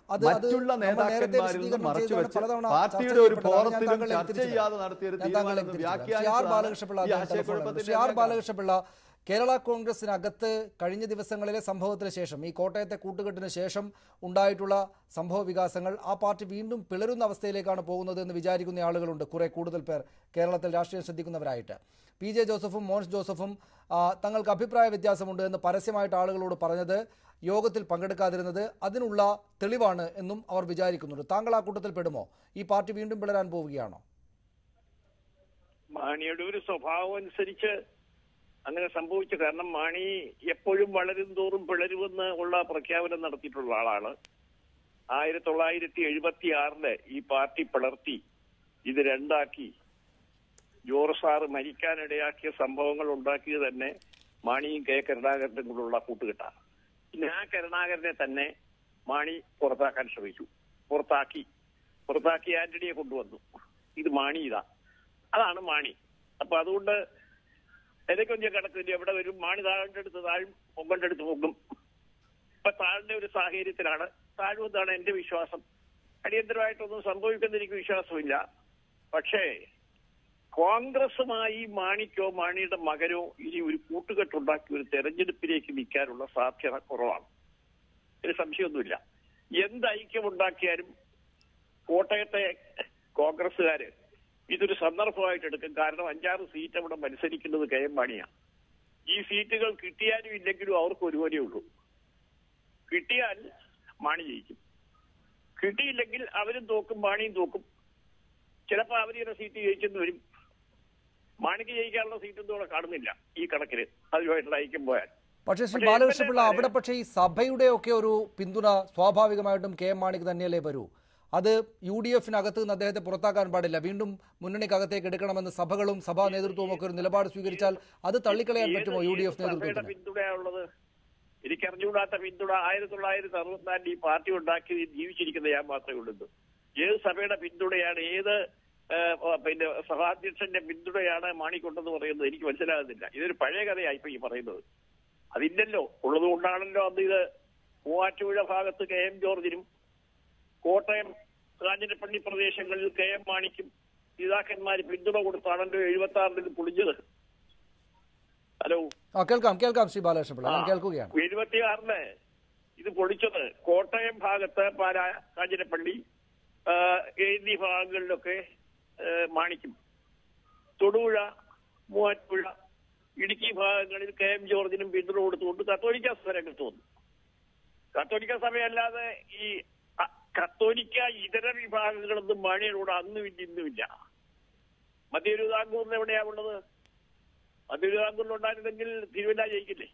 മറ്റുള്ള നേതാക്കന്മാരിൽ നിന്ന് മറച്ചുവെച്ച് പാർട്ടിയുടെ ഒരു ഫോറത്തിലും ചർച്ച ചെയ്യാതെ നടത്തിയ ഒരു തീരുമാനം ബാലകൃഷ്ണപിള്ള കേരള കോൺഗ്രസിനകത്ത് കഴിഞ്ഞ ദിവസങ്ങളിലെ സംഭവത്തിന് ശേഷം ഈ കോട്ടയത്തെ കൂട്ടുകെട്ടിന് ശേഷം ഉണ്ടായിട്ടുള്ള സംഭവ വികാസങ്ങൾ ആ പാർട്ടി വീണ്ടും പിളരുന്ന അവസ്ഥയിലേക്കാണ് പോകുന്നത് എന്ന് വിചാരിക്കുന്ന ആളുകളുണ്ട്. കുറെ കൂടുതൽ പേർ കേരളത്തിൽ രാഷ്ട്രീയം ശ്രദ്ധിക്കുന്നവരായിട്ട് PJ ജോസഫും മോൻസ് ജോസഫും തങ്ങൾക്ക് അഭിപ്രായ വ്യത്യാസമുണ്ട് എന്ന് പരസ്യമായിട്ട് ആളുകളോട് പറഞ്ഞത് യോഗത്തിൽ പങ്കെടുക്കാതിരുന്നത് അതിനുള്ള തെളിവാണ് എന്നും അവർ വിചാരിക്കുന്നുണ്ട്. താങ്കൾ ആ കൂട്ടത്തിൽ പെടുമോ? ഈ പാർട്ടി വീണ്ടും പിളരാൻ പോവുകയാണോ? മാണിയുടെ ഒരു സ്വഭാവം അനുസരിച്ച് അങ്ങനെ സംഭവിച്ചു. കാരണം മാണി എപ്പോഴും വളരും തോറും പിളരുമെന്ന് ഉള്ള പ്രഖ്യാപനം നടത്തിയിട്ടുള്ള ആളാണ്. 1976 ഈ പാർട്ടി പിളർത്തി ഇത് രണ്ടാക്കി ജോർജ് സാറ് മരിക്കാനിടയാക്കിയ സംഭവങ്ങൾ ഉണ്ടാക്കിയത് തന്നെ മാണിയും K കരുണാകരനും കൂടെയുള്ള കൂട്ടുകെട്ടാണ്. പിന്നെ ആ കരുണാകരനെ തന്നെ മാണി പുറത്താക്കാൻ ശ്രമിച്ചു. പുറത്താക്കി ആന്റണിയെ കൊണ്ടുവന്നു. ഇത് മാണി അതാണ് മാണി. അപ്പൊ അതുകൊണ്ട് എനിക്കൊഞ്ച കണക്കില്ല എവിടെ വരും. മാണി താഴെ അടുത്ത് താഴും, പൊങ്കന്റെ അടുത്ത് പൊങ്ങും. ഇപ്പൊ താഴ്ന്ന ഒരു സാഹചര്യത്തിലാണ്. താഴുമെന്നാണ് എന്റെ വിശ്വാസം. അടിയന്തരമായിട്ടൊന്നും സംഭവിക്കുന്ന എനിക്ക് വിശ്വാസമില്ല. പക്ഷേ കോൺഗ്രസുമായി മാണിക്കോ മാണിയുടെ മകനോ ഇനി ഒരു കൂട്ടുകെട്ടുണ്ടാക്കി ഒരു തെരഞ്ഞെടുപ്പിലേക്ക് നിൽക്കാനുള്ള സാധ്യത കുറവാണ്. ഒരു സംശയമൊന്നുമില്ല. എന്ത് ഐക്യമുണ്ടാക്കിയാലും കോട്ടയത്തെ കോൺഗ്രസുകാര് ഇതൊരു സന്ദർഭമായിട്ട് എടുക്കും. കാരണം 5-6 സീറ്റ് അവിടെ മത്സരിക്കുന്നത് KM മാണിയാണ്. ഈ സീറ്റുകൾ കിട്ടിയാലും ഇല്ലെങ്കിലും അവർക്ക് ഒരുപോലെ ഉള്ളൂ. കിട്ടിയാൽ മാണി ജയിക്കും, കിട്ടിയില്ലെങ്കിൽ അവരും തോക്കും, മാണിയും തോക്കും. ചിലപ്പോൾ അവരുടെ സീറ്റ് ജയിച്ചെന്ന് വരും. മാണിക്ക് ജയിക്കാനുള്ള സീറ്റൊന്നും അവിടെ കാണുന്നില്ല ഈ കണക്കിന് അതുമായിട്ടുള്ള ഐക്യം പോയാൽ. പക്ഷേ ശ്രീ ബാലകൃഷ്ണപിള്ള, അവിടെ പക്ഷേ ഈ സഭയുടെ ഒക്കെ ഒരു പിന്തുണ സ്വാഭാവികമായിട്ടും KM മാണിക്ക് തന്നെയല്ലേ വരൂ? അത് UDF-നകത്ത് നിന്ന് അദ്ദേഹത്തെ പുറത്താക്കാൻ പാടില്ല, വീണ്ടും മുന്നണിക്കകത്തേക്ക് എടുക്കണമെന്ന് സഭകളും സഭാ നേതൃത്വവും ഒക്കെ ഒരു നിലപാട് സ്വീകരിച്ചാൽ അത് തള്ളിക്കളയാൻ പറ്റുമോ UDF നേതൃത്വത്തിന്? പിന്തുണയുള്ളത് എനിക്കറിഞ്ഞുകൂടാത്ത പിന്തുണ 1964 ഈ പാർട്ടി ഉണ്ടാക്കി ജീവിച്ചിരിക്കുന്ന ഞാൻ മാത്രമേ ഉള്ളൂ. ഏത് സഭയുടെ പിന്തുണയാണ്, ഏത് പിന്നെ സഭാധ്യക്ഷന്റെ പിന്തുണയാണ് മാണിക്കൊണ്ടെന്ന് പറയുന്നത് എനിക്ക് മനസ്സിലാകുന്നില്ല. ഇതൊരു പഴയ കഥയായി ഇപ്പൊ ഈ പറയുന്നത്. അതില്ലല്ലോ, ഉള്ളത് കൊണ്ടാണല്ലോ അന്ന് ഇത് മൂവാറ്റുപുഴ ഭാഗത്ത് KM ജോർജിനും കോട്ടയം കാഞ്ഞിരപ്പള്ളി പ്രദേശങ്ങളിൽ KM മാണിക്കും നേതാക്കന്മാര് പിന്തുണ കൊടുത്താണല്ലോ 76 പൊളിഞ്ഞത്. ഹലോ, കേൾക്കാം ശ്രീ ബാലകൃഷ്ണപിള്ള, ഞാൻ കേൾക്കുകയാണ്. 76 ഇത് പൊളിച്ചത് കോട്ടയം ഭാഗത്ത് പാലാ കാഞ്ഞിരപ്പള്ളി എന്നീ ഭാഗങ്ങളിലൊക്കെ മാണിക്കും, തൊടുപുഴ മൂവാറ്റുപുഴ ഇടുക്കി ഭാഗങ്ങളിൽ KM ജോർജിനും പിന്തുണ കൊടുത്തുകൊണ്ട് കത്തോലിക്ക സഭ രംഗത്ത് വന്നു. കത്തോലിക്ക സഭയല്ലാതെ ഈ കത്തോലിക്ക ഇതര വിഭാഗങ്ങളൊന്നും മാണിയോട് അന്നുമില്ല ഇന്നുമില്ല. മധ്യ തിരുവിതാംകൂറിന് എവിടെയാ ഉള്ളത്? മധ്യ തിരുവിതാംകൂറിലുണ്ടായിരുന്നെങ്കിൽ തിരുവല്ല ജയിക്കില്ലേ?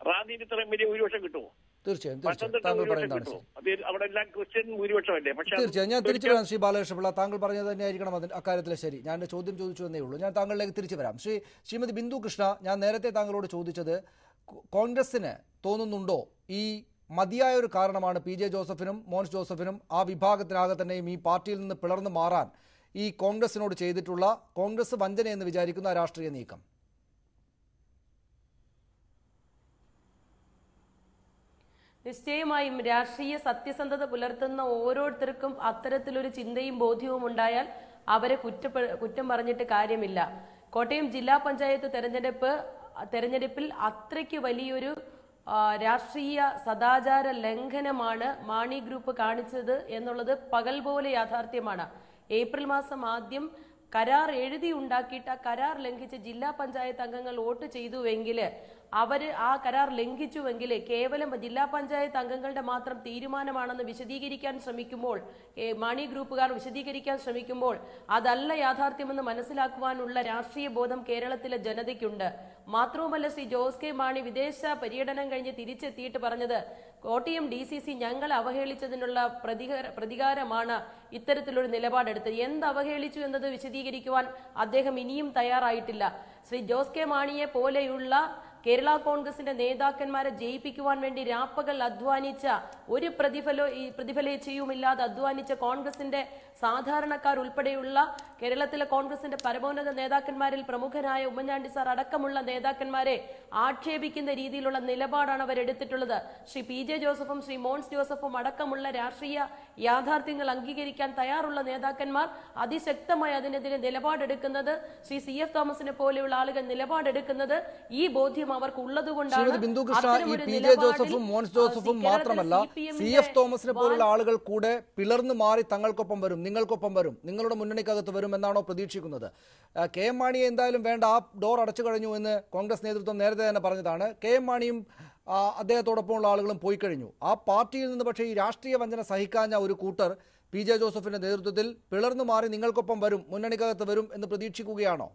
റാന്നിയിൽ ഇത്രയും വലിയ ഭൂരിപക്ഷം കിട്ടുമോ? തീർച്ചയായും അവിടെ എല്ലാം ക്രിസ്ത്യൻ ഭൂരിപക്ഷമല്ലേ? തീർച്ചയായും ഞാൻ തിരിച്ചു വരാം ശ്രീ ബാലകൃഷ്ണപിള്ള, താങ്കൾ പറഞ്ഞത് തന്നെയായിരിക്കണം അക്കാര്യത്തിൽ ശരി. ഞാൻ ചോദ്യം ചോദിച്ചു എന്നേ ഉള്ളൂ, ഞാൻ താങ്കളിലേക്ക് തിരിച്ചു വരാം. ശ്രീമതി ബിന്ദു കൃഷ്ണ, ഞാൻ നേരത്തെ താങ്കളോട് ചോദിച്ചത് കോൺഗ്രസിന് തോന്നുന്നുണ്ടോ ഈ മതിയായ ഒരു കാരണമാണ് PJ ജോസഫിനും മോൻസ് ജോസഫിനും ആ വിഭാഗത്തിനാകെ തന്നെയും ഈ പാർട്ടിയിൽ നിന്ന് പിളർന്നു മാറാൻ ഈ കോൺഗ്രസിനോട് ചെയ്തിട്ടുള്ള കോൺഗ്രസ് വഞ്ചനയെന്ന് വിചാരിക്കുന്ന രാഷ്ട്രീയ നീക്കം? നിശ്ചയമായും രാഷ്ട്രീയ സത്യസന്ധത പുലർത്തുന്ന ഓരോരുത്തർക്കും അത്തരത്തിലൊരു ചിന്തയും ബോധ്യവും ഉണ്ടായാൽ അവരെ കുറ്റം പറഞ്ഞിട്ട് കാര്യമില്ല. കോട്ടയം ജില്ലാ പഞ്ചായത്ത് തെരഞ്ഞെടുപ്പിൽ അത്രയ്ക്ക് വലിയൊരു രാഷ്ട്രീയ സദാചാര ലംഘനമാണ് മാണി ഗ്രൂപ്പ് കാണിച്ചത് എന്നുള്ളത് പകൽ പോലെ യാഥാർത്ഥ്യമാണ്. ഏപ്രിൽ മാസം ആദ്യം കരാർ എഴുതി ഉണ്ടാക്കിയിട്ട് ആ കരാർ ലംഘിച്ച് ജില്ലാ പഞ്ചായത്ത് അംഗങ്ങൾ വോട്ട് ചെയ്തുവെങ്കിൽ അവര് ആ കരാർ ലംഘിച്ചുവെങ്കിൽ കേവലം ജില്ലാ പഞ്ചായത്ത് അംഗങ്ങളുടെ മാത്രം തീരുമാനമാണെന്ന് വിശദീകരിക്കാൻ ശ്രമിക്കുമ്പോൾ, മാണി ഗ്രൂപ്പുകാർ വിശദീകരിക്കാൻ ശ്രമിക്കുമ്പോൾ അതല്ല യാഥാർത്ഥ്യമെന്ന് മനസ്സിലാക്കുവാനുള്ള രാഷ്ട്രീയ ബോധം കേരളത്തിലെ ജനതയ്ക്കുണ്ട്. മാത്രവുമല്ല, ശ്രീ ജോസ് കെ മാണി വിദേശ പര്യടനം കഴിഞ്ഞ് തിരിച്ചെത്തിയിട്ട് പറഞ്ഞത് കോട്ടയം DCC ഞങ്ങൾ അവഹേളിച്ചതിനുള്ള പ്രതികാരമാണ് ഇത്തരത്തിലൊരു നിലപാടെടുത്തത്. എന്ത് അവഹേളിച്ചു എന്നത് വിശദീകരിക്കുവാൻ അദ്ദേഹം ഇനിയും തയ്യാറായിട്ടില്ല. ശ്രീ ജോസ് കെ മാണിയെ പോലെയുള്ള കേരള കോൺഗ്രസിന്റെ നേതാക്കന്മാരെ ജയിപ്പിക്കുവാൻ വേണ്ടി രാപ്പകൽ അധ്വാനിച്ച ഒരു പ്രതിഫലേച്ഛയുമില്ലാതെ അധ്വാനിച്ച കോൺഗ്രസിന്റെ സാധാരണക്കാർ ഉൾപ്പെടെയുള്ള കേരളത്തിലെ കോൺഗ്രസിന്റെ പരമോന്നത നേതാക്കന്മാരിൽ പ്രമുഖനായ ഉമ്മൻചാണ്ടി സാർ അടക്കമുള്ള നേതാക്കന്മാരെ ആക്ഷേപിക്കുന്ന രീതിയിലുള്ള നിലപാടാണ് അവരെടുത്തിട്ടുള്ളത്. ശ്രീ PJ ജോസഫും ശ്രീ മോൻസ് ജോസഫും അടക്കമുള്ള രാഷ്ട്രീയ യാഥാർത്ഥ്യങ്ങൾ അംഗീകരിക്കാൻ തയ്യാറുള്ള നേതാക്കന്മാർ അതിശക്തമായി അതിനെതിരെ നിലപാടെടുക്കുന്നത്, ശ്രീ CF തോമസിനെ പോലെയുള്ള ആളുകൾ നിലപാടെടുക്കുന്നത് ഈ ബോധ്യം അവർക്ക് ഉള്ളതുകൊണ്ടാണ്. ബിന്ദു കൃഷ്ണ, ഈ PJ ജോസഫും മോൻസ് ജോസഫും മാത്രമല്ല CF തോമസിനെ പോലുള്ള ആളുകൾ കൂടെ പിളർന്നു മാറി തങ്ങൾക്കൊപ്പം വരും, നിങ്ങൾക്കൊപ്പം വരും, നിങ്ങളുടെ മുന്നണിക്കകത്ത് വരും എന്നാണോ പ്രതീക്ഷിക്കുന്നത്? KM മാണിയെ എന്തായാലും വേണ്ട, ആ ഡോർ അടച്ചു കഴിഞ്ഞു എന്ന് കോൺഗ്രസ് നേതൃത്വം നേരത്തെ തന്നെ പറഞ്ഞതാണ്. KM മാണിയും അദ്ദേഹത്തോടൊപ്പമുള്ള ആളുകളും പോയി കഴിഞ്ഞു. ആ പാർട്ടിയിൽ നിന്ന് പക്ഷേ ഈ രാഷ്ട്രീയ വഞ്ചന സഹിക്കാഞ്ഞ ഒരു കൂട്ടർ PJ ജോസഫിന്റെ നേതൃത്വത്തിൽ പിളർന്നു മാറി നിങ്ങൾക്കൊപ്പം വരും, മുന്നണിക്കകത്ത് വരും എന്ന് പ്രതീക്ഷിക്കുകയാണോ?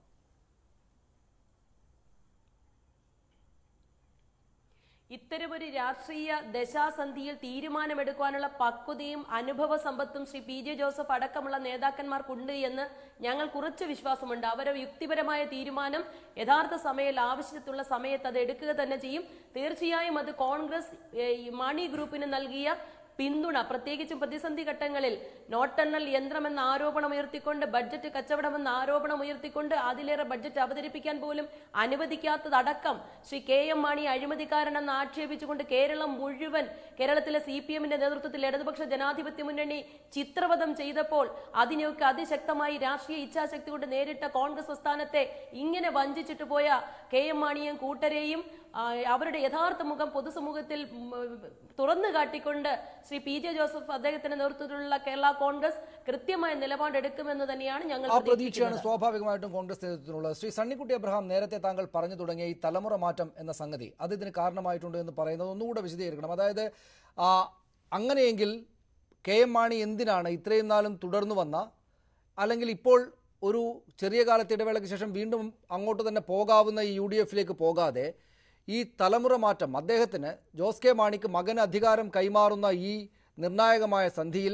ഇത്തരമൊരു രാഷ്ട്രീയ ദശാസന്ധിയിൽ തീരുമാനമെടുക്കാനുള്ള പക്വതയും അനുഭവ സമ്പത്തും ശ്രീ PJ ജോസഫ് അടക്കമുള്ള നേതാക്കന്മാർക്കുണ്ട് എന്ന് ഞങ്ങൾ കുറച്ച് വിശ്വാസമുണ്ട്. അവരുടെ യുക്തിപരമായ തീരുമാനം യഥാർത്ഥ ആവശ്യത്തുള്ള സമയത്ത് അത് എടുക്കുക തന്നെ ചെയ്യും. തീർച്ചയായും അത് കോൺഗ്രസ് മാണി ഗ്രൂപ്പിന് നൽകിയ പിന്തുണ, പ്രത്യേകിച്ചും പ്രതിസന്ധി ഘട്ടങ്ങളിൽ നോട്ടെണ്ണൽ യന്ത്രമെന്ന ആരോപണം ഉയർത്തിക്കൊണ്ട്, ബഡ്ജറ്റ് കച്ചവടമെന്ന ആരോപണം ഉയർത്തിക്കൊണ്ട് അതിലേറെ ബഡ്ജറ്റ് അവതരിപ്പിക്കാൻ പോലും അനുവദിക്കാത്തതടക്കം ശ്രീ KM മാണി അഴിമതിക്കാരനെന്ന് ആക്ഷേപിച്ചുകൊണ്ട് കേരളം മുഴുവൻ, കേരളത്തിലെ CPM-ന്റെ നേതൃത്വത്തിൽ ഇടതുപക്ഷ ജനാധിപത്യ മുന്നണി ചിത്രവധം ചെയ്തപ്പോൾ അതിനെയൊക്കെ അതിശക്തമായി രാഷ്ട്രീയ ഇച്ഛാശക്തി കൊണ്ട് നേരിട്ട കോൺഗ്രസ് പ്രസ്ഥാനത്തെ ഇങ്ങനെ വഞ്ചിച്ചിട്ട് പോയ KM മാണിയും കൂട്ടരെയും അവരുടെ യഥാർത്ഥ മുഖം പൊതുസമൂഹത്തിൽ തുറന്നു കാട്ടിക്കൊണ്ട് ശ്രീ PJ ജോസഫ് അദ്ദേഹത്തിന്റെ നേതൃത്വത്തിലുള്ള കേരള കോൺഗ്രസ് കൃത്യമായ നിലപാടെടുക്കുമെന്ന് തന്നെയാണ് ഞങ്ങൾ പ്രതീക്ഷയാണ് സ്വാഭാവികമായിട്ടും കോൺഗ്രസ് നേതൃത്വത്തിനുള്ളത്. ശ്രീ സണ്ണിക്കുട്ടി അബ്രഹാം, നേരത്തെ താങ്കൾ പറഞ്ഞു തുടങ്ങിയ ഈ തലമുറ മാറ്റം എന്ന സംഗതി അത് ഇതിന് കാരണമായിട്ടുണ്ട് എന്ന് പറയുന്നത് ഒന്നുകൂടെ വിശദീകരിക്കണം. അതായത് അങ്ങനെയെങ്കിൽ KM മാണി എന്തിനാണ് ഇത്രയും നാളും തുടർന്നു വന്ന, അല്ലെങ്കിൽ ഇപ്പോൾ ഒരു ചെറിയ കാലത്തെ ഇടവേളയ്ക്ക് ശേഷം വീണ്ടും അങ്ങോട്ട് തന്നെ പോകാവുന്ന ഈ UDF-ലേക്ക് പോകാതെ ഈ തലമുറ മാറ്റം, അദ്ദേഹത്തിന് ജോസ് കെ മാണിക്ക് മകന് അധികാരം കൈമാറുന്ന ഈ നിർണായകമായ സന്ധിയിൽ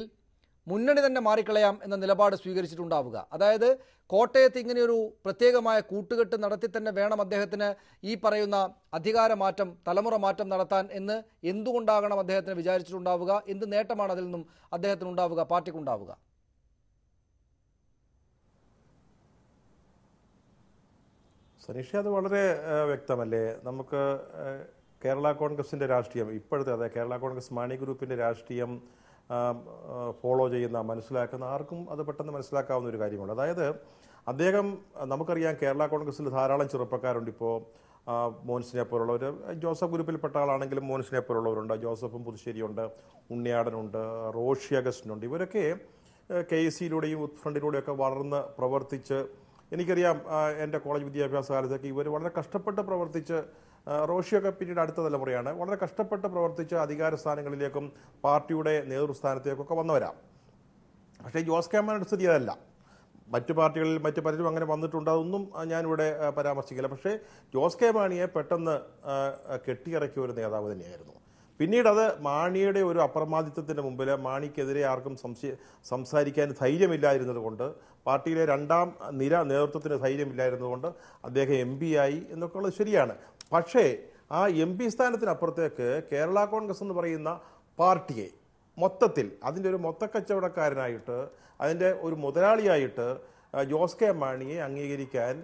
മുന്നണി തന്നെ മാറിക്കളയാം എന്ന നിലപാട് സ്വീകരിച്ചിട്ടുണ്ടാവുക? അതായത് കോട്ടയത്ത് ഇങ്ങനെയൊരു പ്രത്യേകമായ കൂട്ടുകെട്ട് നടത്തി തന്നെ വേണം അദ്ദേഹത്തിന് ഈ പറയുന്ന അധികാരമാറ്റം, തലമുറ മാറ്റം നടത്താൻ എന്ന് എന്തുകൊണ്ടാകണം അദ്ദേഹത്തിന് വിചാരിച്ചിട്ടുണ്ടാവുക? എന്ത് നേട്ടമാണ് അതിൽ നിന്നും അദ്ദേഹത്തിനുണ്ടാവുക, പാർട്ടിക്കുണ്ടാവുക? സനീഷ, അത് വളരെ വ്യക്തമല്ലേ? നമുക്ക് കേരള കോൺഗ്രസിൻ്റെ രാഷ്ട്രീയം ഇപ്പോഴത്തെ, അതായത് കേരള കോൺഗ്രസ് മാണി ഗ്രൂപ്പിൻ്റെ രാഷ്ട്രീയം ഫോളോ ചെയ്യുന്ന, മനസ്സിലാക്കുന്ന ആർക്കും അത് പെട്ടെന്ന് മനസ്സിലാക്കാവുന്ന ഒരു കാര്യമാണ്. അതായത് അദ്ദേഹം, നമുക്കറിയാം കേരള കോൺഗ്രസിൽ ധാരാളം ചെറുപ്പക്കാരുണ്ട്. ഇപ്പോൾ മോൻസിനെ പോലുള്ളവർ, ജോസഫ് ഗ്രൂപ്പിൽപ്പെട്ട ആളാണെങ്കിലും മോൻസിനെ പോലുള്ളവരുണ്ട്, ജോസഫും പുതുശ്ശേരിയുണ്ട്, ഉണ്ണിയാടനുണ്ട്, റോഷി അഗസ്റ്റിനുണ്ട്. ഇവരൊക്കെ KC-യിലൂടെയും യൂത്ത് ഫ്രണ്ടിലൂടെയൊക്കെ വളർന്ന് പ്രവർത്തിച്ച്, എനിക്കറിയാം എൻ്റെ കോളേജ് വിദ്യാഭ്യാസ കാലത്തൊക്കെ ഇവർ വളരെ കഷ്ടപ്പെട്ട് പ്രവർത്തിച്ച്, റോഷിയൊക്കെ പിന്നീട് അടുത്ത തലമുറയാണ്, വളരെ കഷ്ടപ്പെട്ട് പ്രവർത്തിച്ച് അധികാര സ്ഥാനങ്ങളിലേക്കും പാർട്ടിയുടെ നേതൃസ്ഥാനത്തേക്കൊക്കെ വന്നവരാ. പക്ഷേ ജോസ് കെ മാണിയുടെ സ്ഥിതി അതല്ല. മറ്റു പാർട്ടികളിൽ മറ്റു പലരും അങ്ങനെ വന്നിട്ടുണ്ട്, അതൊന്നും ഞാനിവിടെ പരാമർശിക്കില്ല. പക്ഷേ ജോസ് കെ മാണിയെ പെട്ടെന്ന് കെട്ടിയിറക്കിയ ഒരു നേതാവ് തന്നെയായിരുന്നു. പിന്നീട് അത് മാണിയുടെ ഒരു അപ്രമാദിത്വത്തിൻ്റെ മുമ്പിൽ മാണിക്കെതിരെ ആർക്കും സംസാരിക്കാൻ ധൈര്യമില്ലായിരുന്നത് കൊണ്ട്, പാർട്ടിയിലെ രണ്ടാം നിര നേതൃത്വത്തിന് ധൈര്യമില്ലായിരുന്നതുകൊണ്ട് അദ്ദേഹം MP ആയി എന്നൊക്കെ ഉള്ളത് ശരിയാണ്. പക്ഷേ ആ MP സ്ഥാനത്തിനപ്പുറത്തേക്ക് കേരള കോൺഗ്രസ് എന്ന് പറയുന്ന പാർട്ടിയെ മൊത്തത്തിൽ അതിൻ്റെ ഒരു മൊത്തക്കച്ചവടക്കാരനായിട്ട്, അതിൻ്റെ ഒരു മുതലാളിയായിട്ട് ജോസ് കെ മാണിയെ അംഗീകരിക്കാൻ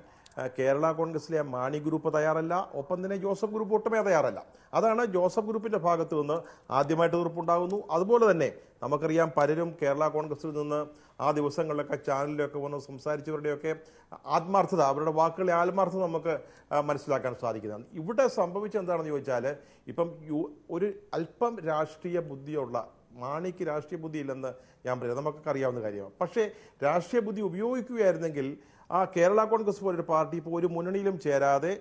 കേരള കോൺഗ്രസിലെ മാണി ഗ്രൂപ്പ് തയ്യാറല്ല. ഒപ്പം തന്നെ ജോസഫ് ഗ്രൂപ്പ് ഒട്ടുമേ തയ്യാറല്ല. അതാണ് ജോസഫ് ഗ്രൂപ്പിൻ്റെ ഭാഗത്ത് നിന്ന് ആദ്യമായിട്ട് എതിർപ്പുണ്ടാകുന്നു. അതുപോലെ തന്നെ നമുക്കറിയാം പലരും കേരള കോൺഗ്രസിൽ നിന്ന് ആ ദിവസങ്ങളിലൊക്കെ ചാനലിലൊക്കെ വന്ന് സംസാരിച്ചവരുടെയൊക്കെ ആത്മാർത്ഥത, അവരുടെ വാക്കുകളെ ആത്മാർത്ഥത നമുക്ക് മനസ്സിലാക്കാൻ സാധിക്കുന്നതാണ്. ഇവിടെ സംഭവിച്ചെന്താണെന്ന് ചോദിച്ചാൽ, ഇപ്പം ഒരു അല്പം രാഷ്ട്രീയ ബുദ്ധിയുള്ള മാണിക്ക് രാഷ്ട്രീയ ബുദ്ധി ഇല്ലെന്ന് ഞാൻ പറയാം, നമുക്കൊക്കെ അറിയാവുന്ന കാര്യമാണ്. പക്ഷേ രാഷ്ട്രീയ ബുദ്ധി ഉപയോഗിക്കുകയായിരുന്നെങ്കിൽ ആ കേരള കോൺഗ്രസ് പോലൊരു പാർട്ടി ഇപ്പോൾ ഒരു മുന്നണിയിലും ചേരാതെ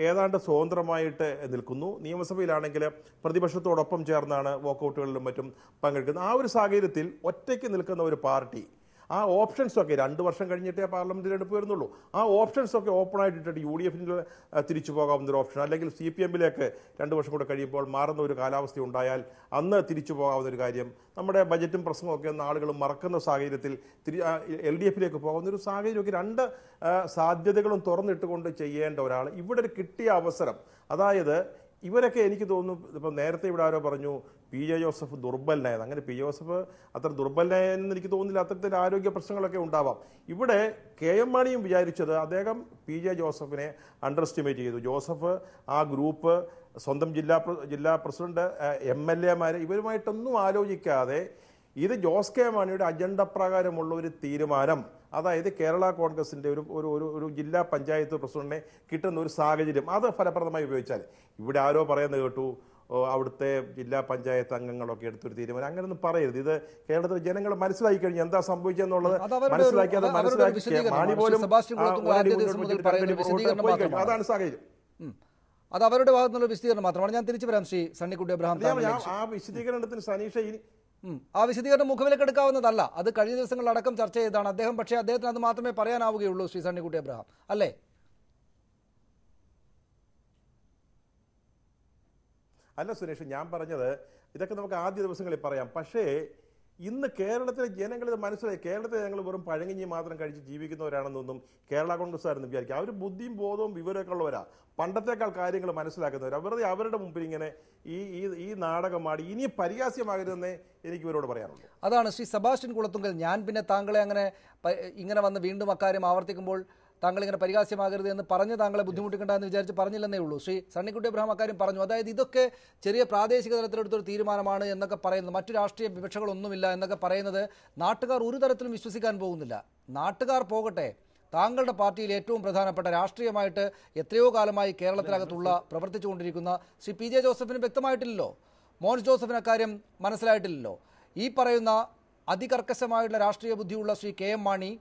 ഏതാണ്ട് സ്വതന്ത്രമായിട്ട് നിൽക്കുന്നു. നിയമസഭയിലാണെങ്കിൽ പ്രതിപക്ഷത്തോടൊപ്പം ചേർന്നാണ് വോക്കൗട്ടുകളിലും മറ്റും പങ്കെടുക്കുന്നത്. ആ ഒരു സാഹചര്യത്തിൽ ഒറ്റയ്ക്ക് നിൽക്കുന്ന ഒരു പാർട്ടി ആ ഓപ്ഷൻസൊക്കെ 2 വർഷം കഴിഞ്ഞിട്ടേ പാർലമെന്റ് തെരഞ്ഞെടുപ്പ് വരുന്നുള്ളൂ. ആ ഓപ്ഷൻസൊക്കെ ഓപ്പണായിട്ടിട്ട് UDF തിരിച്ചു പോകാവുന്നൊരു ഓപ്ഷൻ, അല്ലെങ്കിൽ CPM-ലേക്ക് 2 വർഷം കൂടെ കഴിയുമ്പോൾ മാറുന്ന ഒരു കാലാവസ്ഥ ഉണ്ടായാൽ അന്ന് തിരിച്ചു പോകാവുന്നൊരു കാര്യം. നമ്മുടെ ബജറ്റും പ്രശ്നമൊക്കെ ഒന്ന് ആളുകൾ മറക്കുന്ന സാഹചര്യത്തിൽ LDF-ലേക്ക് പോകുന്നൊരു സാഹചര്യമൊക്കെ 2 സാധ്യതകളും തുറന്നിട്ടുകൊണ്ട് ചെയ്യേണ്ട ഒരാൾ ഇവിടെ ഒരു കിട്ടിയ അവസരം. അതായത് ഇവരൊക്കെ എനിക്ക് തോന്നുന്നു, ഇപ്പം നേരത്തെ ഇവിടെ ആരോ പറഞ്ഞു PJ ജോസഫ് ദുർബലനായത്. അങ്ങനെ PJ ജോസഫ് അത്ര ദുർബലനായെന്ന് എനിക്ക് തോന്നുന്നില്ല. അത്തരത്തിൽ ആരോഗ്യ പ്രശ്നങ്ങളൊക്കെ ഉണ്ടാവാം. ഇവിടെ KM മാണിയും വിചാരിച്ചത് അദ്ദേഹം PJ ജോസഫിനെ അണ്ടർ എസ്റ്റിമേറ്റ് ചെയ്തു. ജോസഫ് ആ ഗ്രൂപ്പ്, സ്വന്തം ജില്ലാ പ്രസിഡന്റ്, MLA-മാർ ഇവരുമായിട്ടൊന്നും ആലോചിക്കാതെ ഇത് ജോസ് കെ മാണിയുടെ അജണ്ട പ്രകാരമുള്ള ഒരു തീരുമാനം, അതായത് കേരള കോൺഗ്രസിൻ്റെ ഒരു ജില്ലാ പഞ്ചായത്ത് പ്രസിഡന്റിനെ കിട്ടുന്ന ഒരു സാഹചര്യം, അത് ഫലപ്രദമായി ഉപയോഗിച്ചാൽ. ഇവിടെ ആരോ പറയുന്നത് കേട്ടു, അവിടുത്തെ ജില്ലാ പഞ്ചായത്ത് അംഗങ്ങളൊക്കെ എടുത്തൊരു തീരുമാനം. അങ്ങനെയൊന്നും പറയരുത്. ഇത് കേരളത്തിലെ ജനങ്ങൾ മനസ്സിലാക്കി കഴിഞ്ഞു എന്താ സംഭവിച്ചെന്നുള്ളത്. മനസ്സിലാക്കിയത് മാണി പോലും അതാണ് സാഹചര്യം. അത് അവരുടെ ഭാഗത്തുനിന്നുള്ള വിശദീകരണം മാത്രമാണ്. ഞാൻ തിരിച്ചു വരാം ശ്രീ സണ്ണിക്കുട്ടി അബ്രഹാം. ആ വിശദീകരണത്തിന് സനീഷ ആ വിശദീകരണം മുഖവിലക്കെടുക്കാവുന്നതല്ല. അത് കഴിഞ്ഞ ദിവസങ്ങളിലടക്കം ചർച്ച ചെയ്തതാണ് അദ്ദേഹം. പക്ഷേ അദ്ദേഹത്തിന് അത് മാത്രമേ പറയാനാവുകയുള്ളൂ ശ്രീ സണ്ണിക്കുട്ടി അബ്രഹാം, അല്ലേ? അല്ല സുരേഷ്, ഞാൻ പറഞ്ഞത് ഇതൊക്കെ നമുക്ക് ആദ്യ ദിവസങ്ങളിൽ പറയാം. പക്ഷേ ഇന്ന് കേരളത്തിലെ ജനങ്ങൾ ഇത് മനസ്സിലായി. കേരളത്തിലെ ജനങ്ങൾ വെറും പഴങ്ങിഞ്ഞി മാത്രം കഴിച്ച് ജീവിക്കുന്നവരാണെന്നൊന്നും കേരള കോൺഗ്രസ്സുകാരെന്ന് വിചാരിക്കുക. അവർ ബുദ്ധിയും ബോധവും വിവരമൊക്കെ ഉള്ളവരാ, പണ്ടത്തേക്കാൾ കാര്യങ്ങൾ മനസ്സിലാക്കുന്നവരാ. വെറുതെ അവരുടെ മുമ്പിൽ ഇങ്ങനെ ഈ നാടകമാടി ഇനി പരിഹാസ്യമാകരുതെന്നേ എനിക്ക് ഇവരോട് പറയാനുള്ളൂ. അതാണ് ശ്രീ സെബാസ്റ്റ്യൻ കുളത്തുങ്കൽ. ഞാൻ പിന്നെ താങ്കളെ ഇങ്ങനെ വന്ന് വീണ്ടും അക്കാര്യം ആവർത്തിക്കുമ്പോൾ താങ്കൾ ഇങ്ങനെ പരിഹാസ്യമാകരുത് എന്ന് പറഞ്ഞ് താങ്കളെ ബുദ്ധിമുട്ടിക്കണ്ട എന്ന് വിചാരിച്ച് പറഞ്ഞില്ലെന്നേ ഉള്ളൂ. ശ്രീ സണ്ണിക്കുട്ടി അബ്രഹാം അക്കാര്യം പറഞ്ഞു. അതായത് ഇതൊക്കെ ചെറിയ പ്രാദേശിക തലത്തിലെടുത്തൊരു തീരുമാനമാണ് എന്നൊക്കെ പറയുന്നത്, മറ്റു രാഷ്ട്രീയ വിവക്ഷകളൊന്നുമില്ല എന്നൊക്കെ പറയുന്നത് നാട്ടുകാർ ഒരു തരത്തിലും വിശ്വസിക്കാൻ പോകുന്നില്ല. നാട്ടുകാർ പോകട്ടെ, താങ്കളുടെ പാർട്ടിയിൽ ഏറ്റവും പ്രധാനപ്പെട്ട രാഷ്ട്രീയമായിട്ട് എത്രയോ കാലമായി കേരളത്തിനകത്തുള്ള പ്രവർത്തിച്ചുകൊണ്ടിരിക്കുന്ന ശ്രീ PJ ജോസഫിന് വ്യക്തമായിട്ടില്ലല്ലോ, മോൻസ് ജോസഫിന് അക്കാര്യം മനസ്സിലായിട്ടില്ലല്ലോ. ഈ പറയുന്ന അതികർക്കശമായിട്ടുള്ള രാഷ്ട്രീയ ബുദ്ധിയുള്ള ശ്രീ KM മാണി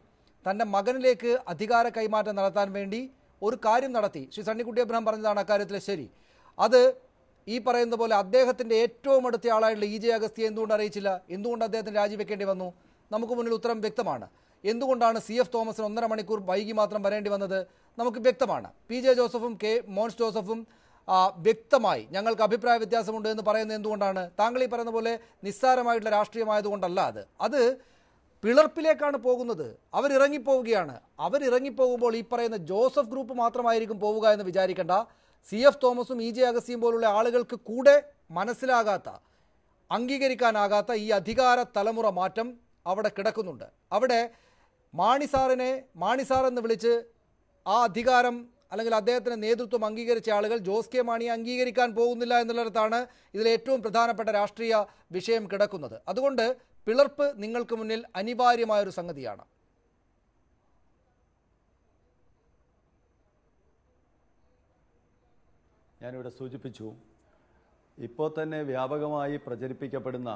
തൻ്റെ മകനിലേക്ക് അധികാര കൈമാറ്റം നടത്താൻ വേണ്ടി ഒരു കാര്യം നടത്തി. ശ്രീ സണ്ണിക്കുട്ടി അബ്രഹാം പറഞ്ഞതാണ് അക്കാര്യത്തിൽ ശരി. അത് ഈ പറയുന്ന പോലെ അദ്ദേഹത്തിൻ്റെ ഏറ്റവും അടുത്ത ആളായിട്ടുള്ള EJ അഗസ്തിയെ എന്തുകൊണ്ട് അറിയിച്ചില്ല? എന്തുകൊണ്ട് അദ്ദേഹത്തിന് രാജിവെക്കേണ്ടി വന്നു? നമുക്ക് മുന്നിൽ ഉത്തരം വ്യക്തമാണ്. എന്തുകൊണ്ടാണ് CF തോമസിന് 1.5 മണിക്കൂർ വൈകി മാത്രം വരേണ്ടി വന്നത്? നമുക്ക് വ്യക്തമാണ്. PJ ജോസഫും മോൻസ് ജോസഫും വ്യക്തമായി ഞങ്ങൾക്ക് അഭിപ്രായ വ്യത്യാസമുണ്ട് എന്ന് പറയുന്നത് എന്തുകൊണ്ടാണ്? താങ്കൾ ഈ പറയുന്ന പോലെ നിസ്സാരമായിട്ടുള്ള രാഷ്ട്രീയമായതുകൊണ്ടല്ല. അത് പിളർപ്പിലേക്കാണ് പോകുന്നത്. അവരിറങ്ങിപ്പോവുകയാണ്. അവരിറങ്ങിപ്പോകുമ്പോൾ ഈ പറയുന്ന ജോസഫ് ഗ്രൂപ്പ് മാത്രമായിരിക്കും പോവുക എന്ന് വിചാരിക്കേണ്ട. CF തോമസും EJ അഗസ്റ്റിയും പോലുള്ള ആളുകൾക്ക് കൂടെ മനസ്സിലാകാത്ത, അംഗീകരിക്കാനാകാത്ത ഈ അധികാര തലമുറ മാറ്റം അവിടെ കിടക്കുന്നുണ്ട്. അവിടെ മാണി സാർ എന്ന് വിളിച്ച് ആ അധികാരം അല്ലെങ്കിൽ അദ്ദേഹത്തിൻ്റെ നേതൃത്വം അംഗീകരിച്ച ആളുകൾ ജോസ് കെ മാണിയെ അംഗീകരിക്കാൻ പോകുന്നില്ല എന്നുള്ളിടത്താണ് ഇതിലെ ഏറ്റവും പ്രധാനപ്പെട്ട രാഷ്ട്രീയ വിഷയം കിടക്കുന്നത്. അതുകൊണ്ട് പിളർപ്പ് നിങ്ങൾക്ക് മുന്നിൽ അനിവാര്യമായൊരു സംഗതിയാണ്. ഞാനിവിടെ സൂചിപ്പിച്ചു, ഇപ്പോൾ തന്നെ വ്യാപകമായി പ്രചരിപ്പിക്കപ്പെടുന്ന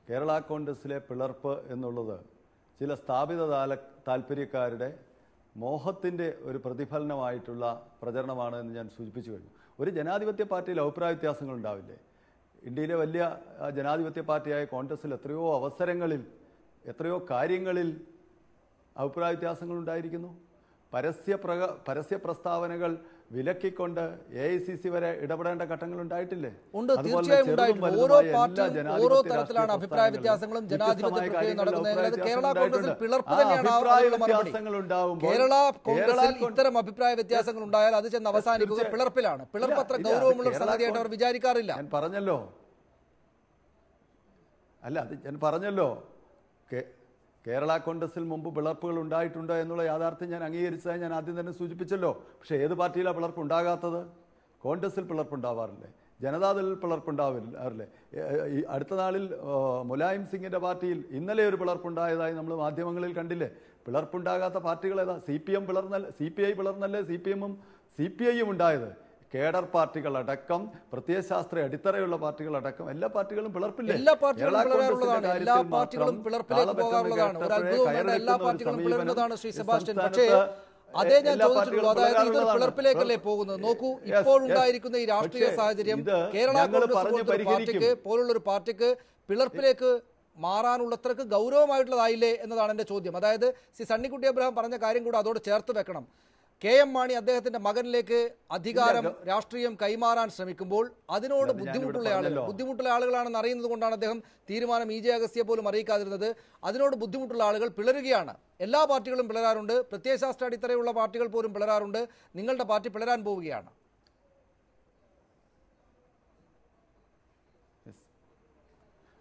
കേരള കോൺഗ്രസിലെ പിളർപ്പ് എന്നുള്ളത് ചില സ്ഥാപിത താല്പര്യക്കാരുടെ മോഹത്തിൻ്റെ ഒരു പ്രതിഫലനമായിട്ടുള്ള പ്രചരണമാണ് എന്ന് ഞാൻ സൂചിപ്പിച്ചു കഴിഞ്ഞു. ഒരു ജനാധിപത്യ പാർട്ടിയിൽ അഭിപ്രായ വ്യത്യാസങ്ങൾ ഉണ്ടാവില്ലേ? ഇന്ത്യയിലെ വലിയ ജനാധിപത്യ പാർട്ടിയായ കോൺഗ്രസിൽ എത്രയോ അവസരങ്ങളിൽ, എത്രയോ കാര്യങ്ങളിൽ അഭിപ്രായ വ്യത്യാസങ്ങൾ ഉണ്ടായിരിക്കുന്നു. പരസ്യ പ്രസ്താവനകൾ വിലക്കിക്കൊണ്ട് AICC വരെ ഇടപെടേണ്ട ഘട്ടങ്ങൾ ഉണ്ടായിട്ടില്ലേ? ഓരോ പാർട്ടിയും ഓരോ തരത്തിലാണ് അഭിപ്രായ വ്യത്യാസങ്ങളും ജനാധിപത്യ പ്രക്രിയ നടക്കുന്നത്. കേരള കോൺഗ്രസിൽ പിളർപ്പ് തന്നെയാണ്. കേരള കോൺഗ്രസിൽ ഇത്തരം അഭിപ്രായ വ്യത്യാസങ്ങൾ ഉണ്ടായാൽ അത് ചെന്ന് അവസാനിക്കുക പിളർപ്പിലാണ്. പിളർപ്പ് അത്ര ഗൗരവമുള്ള സംഗതിയായിട്ട് അവർ വിചാരിക്കാറില്ല. ഞാൻ പറഞ്ഞല്ലോ കേരള കോൺഗ്രസിൽ മുമ്പ് പിളർപ്പുകൾ ഉണ്ടായിട്ടുണ്ട് എന്നുള്ള യാഥാർത്ഥ്യം ഞാൻ അംഗീകരിച്ചതായി ഞാൻ ആദ്യം തന്നെ സൂചിപ്പിച്ചല്ലോ. പക്ഷേ ഏത് പാർട്ടിയിലാണ് പിളർപ്പ് ഉണ്ടാകാത്തത്? കോൺഗ്രസിൽ പിളർപ്പുണ്ടാവാറില്ലേ? ജനതാദളിൽ പിളർപ്പുണ്ടാവില്ലേ? ഈ അടുത്ത നാളിൽ മുലായം സിംഗിൻ്റെ പാർട്ടിയിൽ ഇന്നലെ ഒരു പിളർപ്പുണ്ടായതായി നമ്മൾ മാധ്യമങ്ങളിൽ കണ്ടില്ലേ? പിളർപ്പുണ്ടാകാത്ത പാർട്ടികൾ ഏതാ? CPI പിളർന്നല്ലേ CPM-ഉം CPI-യും ഉണ്ടായത്? കേഡർ പാർട്ടികളടക്കം, പ്രത്യയശാസ്ത്ര അടിത്തറയുള്ള പാർട്ടികളടക്കം എല്ലാ പാർട്ടികളും പിളർപ്പില്ലേ? എല്ലാ പാർട്ടികളും പിളർപ്പിലേക്ക് പോകാറുള്ളതാണ്. ഒരു അത്ഭുതവും എല്ലാ പാർട്ടികളും പിളർന്നതാണ് ശ്രീ സെബാസ്റ്റ്യൻ. പക്ഷേ അതേ ഞാൻ ചോദിച്ചിട്ടുള്ളൂ, അതായത് ഇത് പിളർപ്പിലേക്കല്ലേ പോകുന്നത്? നോക്കൂ, ഇപ്പോഴുണ്ടായിരിക്കുന്ന ഈ രാഷ്ട്രീയ സാഹചര്യം കേരള കോൺഗ്രസ് പോലുള്ളൊരു പാർട്ടിക്ക് പിളർപ്പിലേക്ക് മാറാനുള്ളത്രക്ക് ഗൗരവമായിട്ടുള്ളതായില്ലേ എന്നതാണ് എൻ്റെ ചോദ്യം. അതായത് സണ്ണിക്കുട്ടി അബ്രഹാം പറഞ്ഞ കാര്യം കൂടെ അതോട് ചേർത്ത് വെക്കണം. KM മാണി അദ്ദേഹത്തിന്റെ മകനിലേക്ക് അധികാരം, രാഷ്ട്രീയം കൈമാറാൻ ശ്രമിക്കുമ്പോൾ അതിനോട് ബുദ്ധിമുട്ടുള്ള ആളുകളാണെന്ന് അറിയുന്നത് കൊണ്ടാണ് അദ്ദേഹം തീരുമാനം EJ അഗസ്റ്റിയെ പോലും അറിയിക്കാതിരുന്നത്. അതിനോട് ബുദ്ധിമുട്ടുള്ള ആളുകൾ പിളരുകയാണ്. എല്ലാ പാർട്ടികളും പിളരാറുണ്ട്. പ്രത്യയശാസ്ത്ര അടിത്തറയുള്ള പാർട്ടികൾ പോലും പിളരാറുണ്ട്. നിങ്ങളുടെ പാർട്ടി പിളരാൻ പോവുകയാണ്.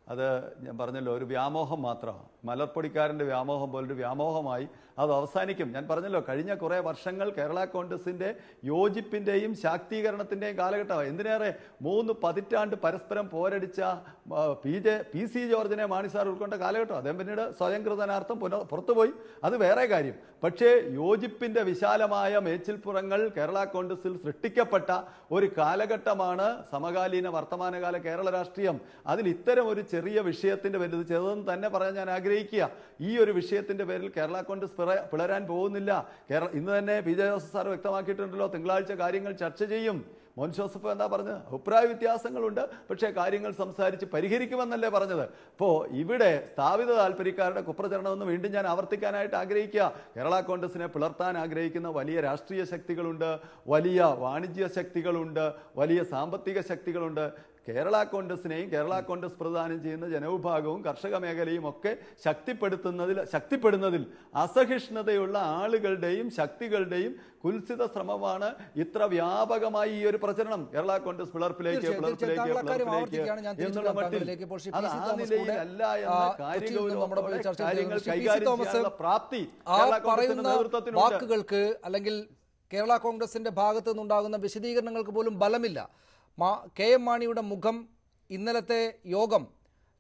അത് ഞാൻ പറഞ്ഞല്ലോ, ഒരു വ്യാമോഹം മാത്രമാണ്. മലർപ്പൊടിക്കാരൻ്റെ വ്യാമോഹം പോലൊരു വ്യാമോഹമായി അത് അവസാനിക്കും. ഞാൻ പറഞ്ഞല്ലോ, കഴിഞ്ഞ കുറേ വർഷങ്ങൾ കേരള കോൺഗ്രസിൻ്റെ യോജിപ്പിൻ്റെയും ശാക്തീകരണത്തിൻ്റെയും കാലഘട്ടമാണ്. എന്തിനേറെ 3 പതിറ്റാണ്ട് പരസ്പരം പോരടിച്ച PC ജോർജിനെ മാണി സാർ ഉൾക്കൊണ്ട കാലഘട്ടം. അദ്ദേഹം പിന്നീട് സ്വയം കൃതനാർത്ഥം പുറത്തുപോയി, അത് വേറെ കാര്യം. പക്ഷേ യോജിപ്പിൻ്റെ വിശാലമായ മേച്ചിൽപ്പുറങ്ങൾ കേരള കോൺഗ്രസിൽ സൃഷ്ടിക്കപ്പെട്ട ഒരു കാലഘട്ടമാണ് സമകാലീന വർത്തമാനകാല കേരള രാഷ്ട്രീയം. അതിൽ ഇത്തരം ഒരു ചെറിയ വിഷയത്തിൻ്റെ പേരിൽ, ചെറുതെന്ന് തന്നെ പറയാൻ ഞാൻ ആഗ്രഹിക്കുക, ഈ ഒരു വിഷയത്തിൻ്റെ പേരിൽ കേരള കോൺഗ്രസ് പിളരാൻ പോകുന്നില്ല. ഇന്ന് തന്നെ PJ ജോസഫ് സാർ വ്യക്തമാക്കിയിട്ടുണ്ടല്ലോ, തിങ്കളാഴ്ച കാര്യങ്ങൾ ചർച്ച ചെയ്യും. മോൻ ജോസഫ് എന്താ പറഞ്ഞത്? അഭിപ്രായ വ്യത്യാസങ്ങളുണ്ട്, പക്ഷേ കാര്യങ്ങൾ സംസാരിച്ച് പരിഹരിക്കുമെന്നല്ലേ പറഞ്ഞത്. അപ്പോൾ ഇവിടെ സ്ഥാപിത താല്പര്യക്കാരുടെ കുപ്രചരണമെന്ന് വീണ്ടും ഞാൻ ആവർത്തിക്കാനായിട്ട് ആഗ്രഹിക്കുക. കേരള കോൺഗ്രസിനെ പിളർത്താൻ ആഗ്രഹിക്കുന്ന വലിയ രാഷ്ട്രീയ ശക്തികളുണ്ട്, വലിയ വാണിജ്യ ശക്തികളുണ്ട്, വലിയ സാമ്പത്തിക ശക്തികളുണ്ട്. കേരള കോൺഗ്രസിനെയും കേരള കോൺഗ്രസ് പ്രദാനം ചെയ്യുന്ന ജനവിഭാഗവും കർഷക മേഖലയും ഒക്കെ ശക്തിപ്പെടുന്നതിൽ അസഹിഷ്ണുതയുള്ള ആളുകളുടെയും ശക്തികളുടെയും കുൽസിത ശ്രമമാണ് ഇത്ര വ്യാപകമായി ഈ ഒരു പ്രചരണം. കേരള കോൺഗ്രസ് പിളർപ്പിലേക്ക് എന്നുള്ള മട്ടിൽ അത് ആ നിലയിലല്ല എന്ന കാര്യങ്ങൾ കൈകാര്യം ചെയ്യാനുള്ള പ്രാപ്തി വാക്കുകൾക്ക് അല്ലെങ്കിൽ കേരള കോൺഗ്രസിന്റെ ഭാഗത്തു നിന്നുണ്ടാകുന്ന വിശദീകരണങ്ങൾക്ക് പോലും ബലമില്ല. KM മാണിയുടെ മുഖം ഇന്നലത്തെ യോഗം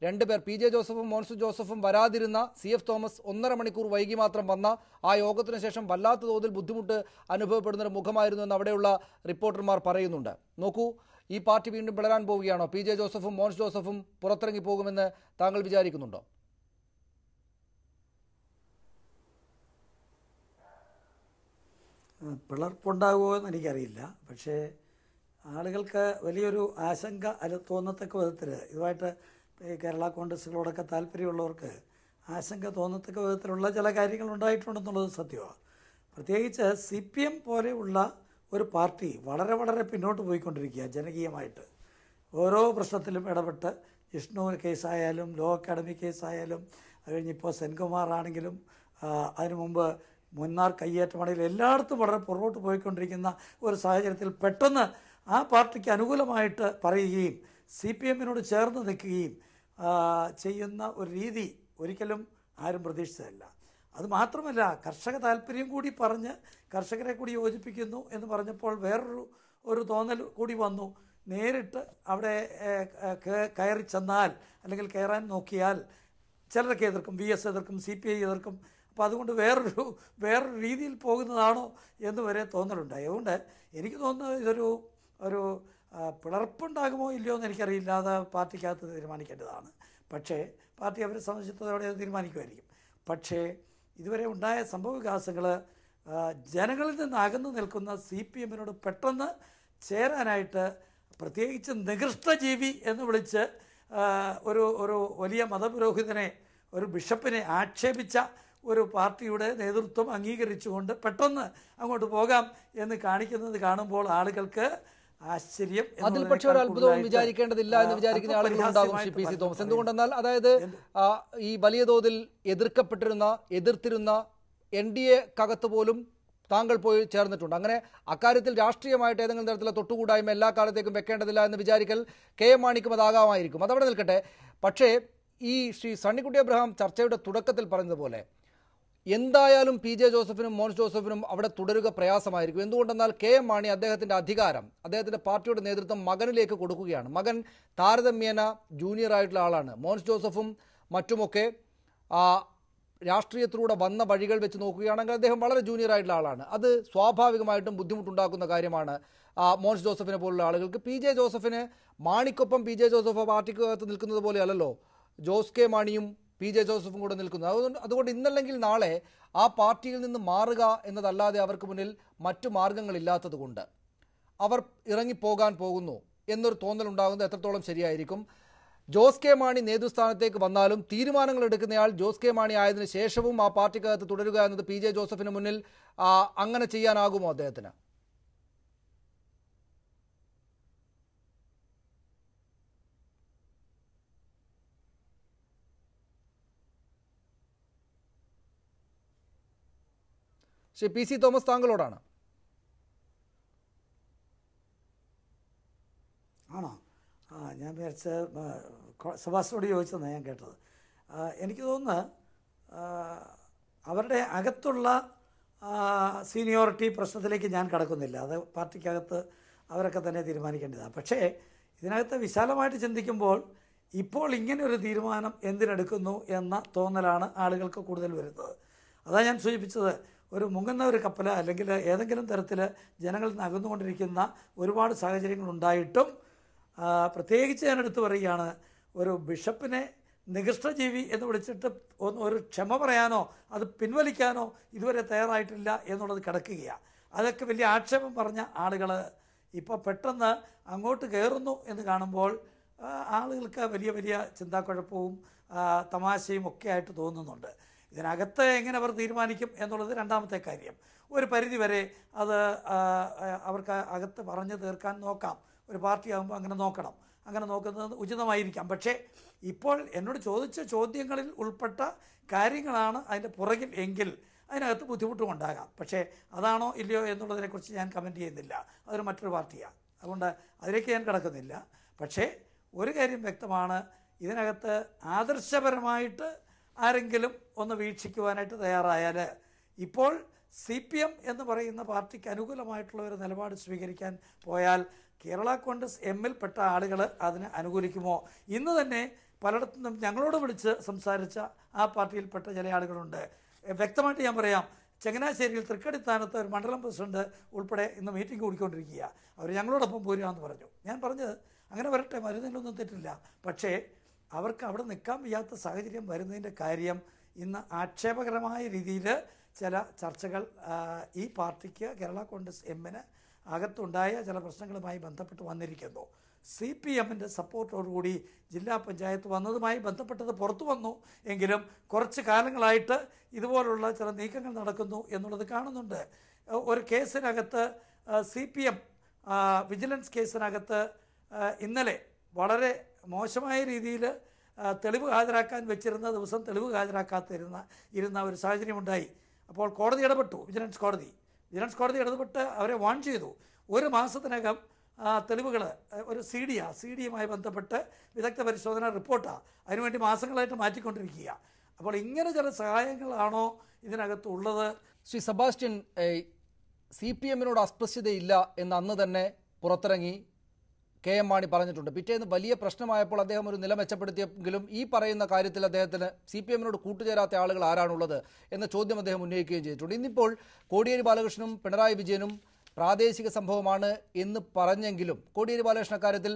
2 പേർ PJ ജോസഫും മോൻസു ജോസഫും വരാതിരുന്ന CF തോമസ് 1.5 മണിക്കൂർ വൈകി മാത്രം വന്ന ആ യോഗത്തിന് ശേഷം വല്ലാത്ത തോതിൽ ബുദ്ധിമുട്ട് അനുഭവപ്പെടുന്നൊരു മുഖമായിരുന്നു എന്ന് അവിടെയുള്ള റിപ്പോർട്ടർമാർ പറയുന്നുണ്ട്. നോക്കൂ, ഈ പാർട്ടി വീണ്ടും പിളരാൻ പോവുകയാണോ? PJ ജോസഫും മോൻസ് ജോസഫും പുറത്തിറങ്ങി പോകുമെന്ന് താങ്കൾ വിചാരിക്കുന്നുണ്ടോ? പിളർപ്പുണ്ടാകുമോ എന്ന് എനിക്കറിയില്ല. പക്ഷേ ആളുകൾക്ക് വലിയൊരു ആശങ്ക തോന്നത്തക്ക വിധത്തിൽ ഇതുമായിട്ട് കേരള കോൺഗ്രസുകളോടൊക്കെ താല്പര്യമുള്ളവർക്ക് ആശങ്ക തോന്നത്തക്ക വിധത്തിലുള്ള ചില കാര്യങ്ങൾ ഉണ്ടായിട്ടുണ്ടെന്നുള്ളത് സത്യമാണ്. പ്രത്യേകിച്ച് CPM പോലെയുള്ള ഒരു പാർട്ടി വളരെ വളരെ പിന്നോട്ട് പോയിക്കൊണ്ടിരിക്കുക ജനകീയമായിട്ട്. ഓരോ പ്രശ്നത്തിലും ഇടപെട്ട് ജിഷ്ണു കേസായാലും ലോ അക്കാഡമി കേസായാലും അത് കഴിഞ്ഞിപ്പോൾ സെൻകുമാർ ആണെങ്കിലും അതിനു മുമ്പ് മുന്നാർ കയ്യേറ്റമാണെങ്കിലും എല്ലായിടത്തും വളരെ പുറകോട്ട് പോയിക്കൊണ്ടിരിക്കുന്ന ഒരു സാഹചര്യത്തിൽ പെട്ടെന്ന് ആ പാർട്ടിക്ക് അനുകൂലമായിട്ട് പറയുകയും CPM-നോട് ചേർന്ന് നിൽക്കുകയും ചെയ്യുന്ന ഒരു രീതി ഒരിക്കലും ആരും പ്രതീക്ഷിച്ചതല്ല. അതുമാത്രമല്ല, കർഷക താല്പര്യം കൂടി പറഞ്ഞ് കർഷകരെ കൂടി യോജിപ്പിക്കുന്നു എന്ന് പറഞ്ഞപ്പോൾ വേറൊരു തോന്നൽ കൂടി വന്നു. നേരിട്ട് അവിടെ കയറി ചെന്നാൽ അല്ലെങ്കിൽ കയറാൻ നോക്കിയാൽ ചിലരൊക്കെ എതിർക്കും, VS എതിർക്കും, CPI എതിർക്കും. അപ്പോൾ അതുകൊണ്ട് വേറൊരു രീതിയിൽ പോകുന്നതാണോ എന്ന് വരെ തോന്നലുണ്ടായി. അതുകൊണ്ട് എനിക്ക് തോന്നുന്നത് ഇതൊരു പിളർപ്പുണ്ടാകുമോ ഇല്ലയോ എന്ന് എനിക്കറിയില്ല. അത് പാർട്ടിക്കകത്ത് തീരുമാനിക്കേണ്ടതാണ്. പക്ഷേ പാർട്ടി അവരെ സംബന്ധിച്ചിടത്തോടെ അത് തീരുമാനിക്കുമായിരിക്കും. പക്ഷേ ഇതുവരെ ഉണ്ടായ സംഭവവികാസങ്ങൾ ജനങ്ങളിൽ നിന്ന് അകന്നു നിൽക്കുന്ന CPM-നോട് പെട്ടെന്ന് ചേരാനായിട്ട്, പ്രത്യേകിച്ച് നികൃഷ്ടജീവി എന്ന് വിളിച്ച് ഒരു വലിയ മതപുരോഹിതനെ, ഒരു ബിഷപ്പിനെ ആക്ഷേപിച്ച ഒരു പാർട്ടിയുടെ നേതൃത്വം അംഗീകരിച്ചുകൊണ്ട് പെട്ടെന്ന് അങ്ങോട്ട് പോകാം എന്ന് കാണിക്കുന്നത് കാണുമ്പോൾ ആളുകൾക്ക് ആശ്ചര്യം. അതിൽ പക്ഷേ ഒരു അത്ഭുതവും വിചാരിക്കേണ്ടതില്ല എന്ന് വിചാരിക്കുന്ന ആളുകളുണ്ടാകും PC തോമസ്. എന്തുകൊണ്ടെന്നാൽ അതായത് ഈ വലിയ തോതിൽ എതിർത്തിരുന്ന NDA-ക്കകത്ത് പോലും താങ്കൾ പോയി ചേർന്നിട്ടുണ്ട്. അങ്ങനെ അക്കാര്യത്തിൽ രാഷ്ട്രീയമായിട്ട് ഏതെങ്കിലും തരത്തിലുള്ള തൊട്ടുകൂടായ്മ എല്ലാ കാലത്തേക്കും വെക്കേണ്ടതില്ല എന്ന് വിചാരിക്കൽ KM മാണിക്കും അതാകാമായിരിക്കും. അതവിടെ നിൽക്കട്ടെ. പക്ഷേ ഈ ശ്രീ സണ്ണിക്കുട്ടി അബ്രഹാം ചർച്ചയുടെ തുടക്കത്തിൽ പറഞ്ഞതുപോലെ എന്തായാലും PJ ജോസഫിനും മോൻസ് ജോസഫിനും അവിടെ തുടരുക പ്രയാസമായിരിക്കും. എന്തുകൊണ്ടെന്നാൽ KM മാണി അദ്ദേഹത്തിൻ്റെ അധികാരം, അദ്ദേഹത്തിൻ്റെ പാർട്ടിയുടെ നേതൃത്വം മകനിലേക്ക് കൊടുക്കുകയാണ്. മകൻ താരതമ്യേന ജൂനിയർ ആയിട്ടുള്ള ആളാണ്. മോൻസ് ജോസഫും മറ്റുമൊക്കെ രാഷ്ട്രീയത്തിലൂടെ വന്ന വഴികൾ വെച്ച് നോക്കുകയാണെങ്കിൽ അദ്ദേഹം വളരെ ജൂനിയർ ആയിട്ടുള്ള ആളാണ്. അത് സ്വാഭാവികമായിട്ടും ബുദ്ധിമുട്ടുണ്ടാക്കുന്ന കാര്യമാണ് മോൻസ് ജോസഫിനെ പോലുള്ള ആളുകൾക്ക്. PJ ജോസഫിന് മാണിക്കൊപ്പം PJ ജോസഫ് പാർട്ടിക്കകത്ത് നിൽക്കുന്നത് പോലെയല്ലല്ലോ ജോസ് കെ മാണിയും PJ ജോസഫും കൂടെ നിൽക്കുന്നത്. അതുകൊണ്ട് ഇന്നല്ലെങ്കിൽ നാളെ ആ പാർട്ടിയിൽ നിന്ന് മാറുക എന്നതല്ലാതെ അവർക്ക് മുന്നിൽ മറ്റു മാർഗങ്ങളില്ലാത്തത് കൊണ്ട് അവർ ഇറങ്ങിപ്പോകാൻ പോകുന്നു എന്നൊരു തോന്നലുണ്ടാകുന്നത് എത്രത്തോളം ശരിയായിരിക്കും? ജോസ് കെ മാണി നേതൃസ്ഥാനത്തേക്ക് വന്നാലും തീരുമാനങ്ങൾ എടുക്കുന്നയാൾ ജോസ് കെ മാണി ആയതിനു ശേഷവും ആ പാർട്ടിക്കകത്ത് തുടരുക എന്നത് PJ ജോസഫിന് മുന്നിൽ അങ്ങനെ ചെയ്യാനാകുമോ അദ്ദേഹത്തിന്? ശ്രീ PC തോമസ്, താങ്കളോടാണ്. ആണോ? ഞാൻ വിചാരിച്ച സെബാസ്റ്റ്യനോട് ചോദിച്ചതാണ് ഞാൻ കേട്ടത്. എനിക്ക് തോന്നുന്നു അവരുടെ അകത്തുള്ള സീനിയോറിറ്റി പ്രശ്നത്തിലേക്ക് ഞാൻ കടക്കുന്നില്ല. അത് പാർട്ടിക്കകത്ത് അവരൊക്കെ തന്നെ തീരുമാനിക്കേണ്ടതാണ്. പക്ഷേ ഇതിനകത്ത് വിശാലമായിട്ട് ചിന്തിക്കുമ്പോൾ ഇപ്പോൾ ഇങ്ങനെ ഒരു തീരുമാനം എന്തിനെടുക്കുന്നു എന്ന തോന്നലാണ് ആളുകൾക്ക് കൂടുതൽ വരുന്നത്. അതാണ് ഞാൻ സൂചിപ്പിച്ചത്. ഒരു മുങ്ങുന്ന ഒരു കപ്പൽ അല്ലെങ്കിൽ ഏതെങ്കിലും തരത്തിൽ ജനങ്ങളിൽ നിന്ന് അകന്നുകൊണ്ടിരിക്കുന്ന ഒരുപാട് സാഹചര്യങ്ങളുണ്ടായിട്ടും പ്രത്യേകിച്ച് ഞാൻ എടുത്തു പറയുകയാണ്, ഒരു ബിഷപ്പിനെ നികൃഷ്ടജീവി എന്ന് വിളിച്ചിട്ട് ഒരു ക്ഷമ പറയാനോ അത് പിൻവലിക്കാനോ ഇതുവരെ തയ്യാറായിട്ടില്ല എന്നുള്ളത് കിടക്കുകയാണ്. അതൊക്കെ വലിയ ആക്ഷേപം പറഞ്ഞ ആളുകൾ ഇപ്പോൾ പെട്ടെന്ന് അങ്ങോട്ട് കയറുന്നു എന്ന് കാണുമ്പോൾ ആളുകൾക്ക് വലിയ വലിയ ചിന്താക്കുഴപ്പവും തമാശയും ഒക്കെ ആയിട്ട് തോന്നുന്നുണ്ട്. ഇതിനകത്ത് എങ്ങനെ അവർ തീരുമാനിക്കും എന്നുള്ളത് രണ്ടാമത്തെ കാര്യം. ഒരു പരിധിവരെ അത് അവർക്ക് അകത്ത് പറഞ്ഞു തീർക്കാൻ നോക്കാം. ഒരു പാർട്ടിയാകുമ്പോൾ അങ്ങനെ നോക്കണം, അങ്ങനെ നോക്കുന്നത് ഉചിതമായിരിക്കാം. പക്ഷേ ഇപ്പോൾ എന്നോട് ചോദിച്ച ചോദ്യങ്ങളിൽ ഉൾപ്പെട്ട കാര്യങ്ങളാണ് അതിൻ്റെ പുറകിൽ എങ്കിൽ അതിനകത്ത് ബുദ്ധിമുട്ടുമുണ്ടാകാം. പക്ഷേ അതാണോ ഇല്ലയോ എന്നുള്ളതിനെക്കുറിച്ച് ഞാൻ കമൻറ്റ് ചെയ്യുന്നില്ല. അതൊരു മറ്റൊരു പാർട്ടിയാണ്. അതുകൊണ്ട് അതിലേക്ക് ഞാൻ കിടക്കുന്നില്ല. പക്ഷേ ഒരു കാര്യം വ്യക്തമാണ്, ഇതിനകത്ത് ആദർശപരമായിട്ട് ആരെങ്കിലും ഒന്ന് വീക്ഷിക്കുവാനായിട്ട് തയ്യാറായാൽ ഇപ്പോൾ CPM എന്ന് പറയുന്ന പാർട്ടിക്ക് അനുകൂലമായിട്ടുള്ള ഒരു നിലപാട് സ്വീകരിക്കാൻ പോയാൽ കേരള കോൺഗ്രസ് M-ൽ പെട്ട ആളുകൾ അതിന് അനുകൂലിക്കുമോ? ഇന്ന് തന്നെ പലയിടത്തുനിന്നും ഞങ്ങളോട് വിളിച്ച് സംസാരിച്ച ആ പാർട്ടിയിൽപ്പെട്ട ചില ആളുകളുണ്ട്. വ്യക്തമായിട്ട് ഞാൻ പറയാം, ചങ്ങനാശ്ശേരിയിൽ തൃക്കടിത്താനത്ത് ഒരു മണ്ഡലം പ്രസിഡന്റ് ഉൾപ്പെടെ ഇന്ന് മീറ്റിംഗ് കൂടിക്കൊണ്ടിരിക്കുക. അവർ ഞങ്ങളോടൊപ്പം പോരുകയെന്ന് പറഞ്ഞു. ഞാൻ പറഞ്ഞത് അങ്ങനെ വരട്ടെ, വരുന്നതിലൊന്നും തെറ്റില്ല. പക്ഷേ അവർക്ക് അവിടെ നിൽക്കാൻ വയ്യാത്ത സാഹചര്യം വരുന്നതിൻ്റെ കാര്യം ഇന്ന് ആക്ഷേപകരമായ രീതിയിൽ ചില ചർച്ചകൾ ഈ പാർട്ടിക്ക് കേരള കോൺഗ്രസ് M-ന് അകത്തുണ്ടായ ചില പ്രശ്നങ്ങളുമായി ബന്ധപ്പെട്ട് വന്നിരിക്കുന്നു. CPM-ൻ്റെ സപ്പോർട്ടോടുകൂടി ജില്ലാ പഞ്ചായത്ത് വന്നതുമായി ബന്ധപ്പെട്ടത് പുറത്തു വന്നു എങ്കിലും കുറച്ച് കാലങ്ങളായിട്ട് ഇതുപോലുള്ള ചില നീക്കങ്ങൾ നടക്കുന്നു എന്നുള്ളത് കാണുന്നുണ്ട്. ഒരു കേസിനകത്ത് CPM വിജിലൻസ് കേസിനകത്ത് ഇന്നലെ വളരെ മോശമായ രീതിയിൽ തെളിവ് ഹാജരാക്കാൻ വെച്ചിരുന്ന ദിവസം തെളിവ് ഹാജരാക്കാതിരുന്ന ഒരു സാഹചര്യമുണ്ടായി. അപ്പോൾ കോടതി ഇടപെട്ടു. വിജിലൻസ് കോടതി ഇടപെട്ട് അവരെ വാൺ ചെയ്തു. ഒരു മാസത്തിനകം തെളിവുകൾ ഒരു CDയുമായി ബന്ധപ്പെട്ട് വിദഗ്ധ പരിശോധന റിപ്പോർട്ടാണ്. അതിനുവേണ്ടി മാസങ്ങളായിട്ട് മാറ്റിക്കൊണ്ടിരിക്കുക. അപ്പോൾ ഇങ്ങനെ ചില സഹായങ്ങളാണോ ഇതിനകത്തുള്ളത്? ശ്രീ സെബാസ്റ്റ്യൻ, CPMനോട് അസ്പൃശ്യതയില്ല എന്ന് അന്ന് തന്നെ പുറത്തിറങ്ങി KM മാണി പറഞ്ഞിട്ടുണ്ട്. പിറ്റേന്ന് വലിയ പ്രശ്നമായപ്പോൾ അദ്ദേഹം ഒരു നില മെച്ചപ്പെടുത്തിയെങ്കിലും ഈ പറയുന്ന കാര്യത്തിൽ അദ്ദേഹത്തിന് CPMനോട് കൂട്ടുചേരാത്ത ആളുകൾ ആരാണുള്ളത് എന്ന ചോദ്യം അദ്ദേഹം ഉന്നയിക്കുകയും ചെയ്തിട്ടുണ്ട്. ഇന്നിപ്പോൾ കോടിയേരി ബാലകൃഷ്ണനും പിണറായി വിജയനും പ്രാദേശിക സംഭവമാണ് എന്ന് പറഞ്ഞെങ്കിലും കോടിയേരി ബാലകൃഷ്ണ കാര്യത്തിൽ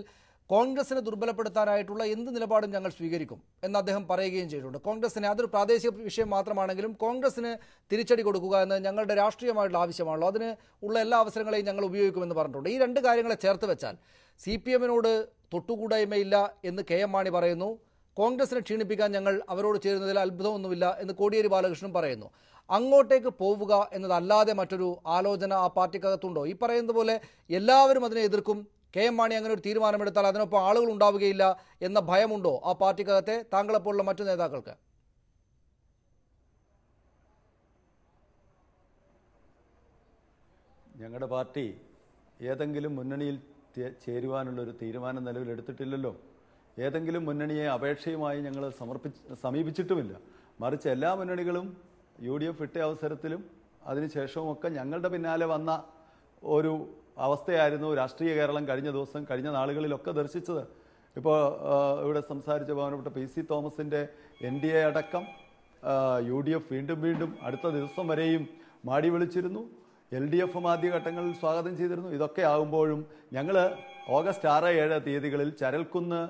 കോൺഗ്രസിനെ ദുർബലപ്പെടുത്താനായിട്ടുള്ള എന്ത് നിലപാടും ഞങ്ങൾ സ്വീകരിക്കും എന്ന് അദ്ദേഹം പറയുകയും ചെയ്തിട്ടുണ്ട്. കോൺഗ്രസിനെ അതൊരു പ്രാദേശിക വിഷയം മാത്രമാണെങ്കിലും കോൺഗ്രസിന് തിരിച്ചടി കൊടുക്കുക എന്ന് ഞങ്ങളുടെ രാഷ്ട്രീയമായിട്ടുള്ള ആവശ്യമാണല്ലോ, അതിന് ഉള്ള എല്ലാ അവസരങ്ങളെയും ഞങ്ങൾ ഉപയോഗിക്കുമെന്ന് പറഞ്ഞിട്ടുണ്ട്. ഈ രണ്ട് കാര്യങ്ങളെ ചേർത്ത് വെച്ചാൽ CPMനോട് തൊട്ടുകൂടായ്മയില്ല എന്ന് KM മാണി പറയുന്നു, കോൺഗ്രസിനെ ക്ഷീണിപ്പിക്കാൻ ഞങ്ങൾ അവരോട് ചേരുന്നതിൽ അത്ഭുതമൊന്നുമില്ല എന്ന് കോടിയേരി ബാലകൃഷ്ണൻ പറയുന്നു. അങ്ങോട്ടേക്ക് പോവുക എന്നതല്ലാതെ മറ്റൊരു ആലോചന ആ പാർട്ടിക്കകത്തുണ്ടോ? ഈ പറയുന്നത് പോലെ എല്ലാവരും അതിനെ എതിർക്കും, KM മാണി അങ്ങനെ ഒരു തീരുമാനമെടുത്താൽ അതിനൊപ്പം ആളുകൾ ഉണ്ടാവുകയില്ല എന്ന ഭയമുണ്ടോ ആ പാർട്ടിക്കകത്തെ താങ്കളെപ്പോലുള്ള മറ്റു നേതാക്കൾക്ക്? ഞങ്ങളുടെ പാർട്ടി ഏതെങ്കിലും മുന്നണിയിൽ ചേരുവാനുള്ളൊരു തീരുമാനം നിലവിലെടുത്തിട്ടില്ലല്ലോ. ഏതെങ്കിലും മുന്നണിയെ അപേക്ഷയുമായി ഞങ്ങൾ സമീപിച്ചിട്ടുമില്ല. മറിച്ച് എല്ലാ മുന്നണികളും UDF ഇട്ട അവസരത്തിലും അതിനുശേഷവുമൊക്കെ ഞങ്ങളുടെ പിന്നാലെ വന്ന ഒരു അവസ്ഥയായിരുന്നു രാഷ്ട്രീയ കേരളം കഴിഞ്ഞ നാളുകളിലൊക്കെ ദർശിച്ചത്. ഇപ്പോൾ ഇവിടെ സംസാരിച്ച ബഹുമാനപ്പെട്ട PC തോമസിൻ്റെ NDA അടക്കം UDF വീണ്ടും അടുത്ത ദിവസം വരെയും മാടി വിളിച്ചിരുന്നു. LDFും ആദ്യഘട്ടങ്ങളിൽ സ്വാഗതം ചെയ്തിരുന്നു. ഇതൊക്കെ ആകുമ്പോഴും ഞങ്ങൾ ഓഗസ്റ്റ് 6-7 തീയതികളിൽ ചരൽക്കുന്ന്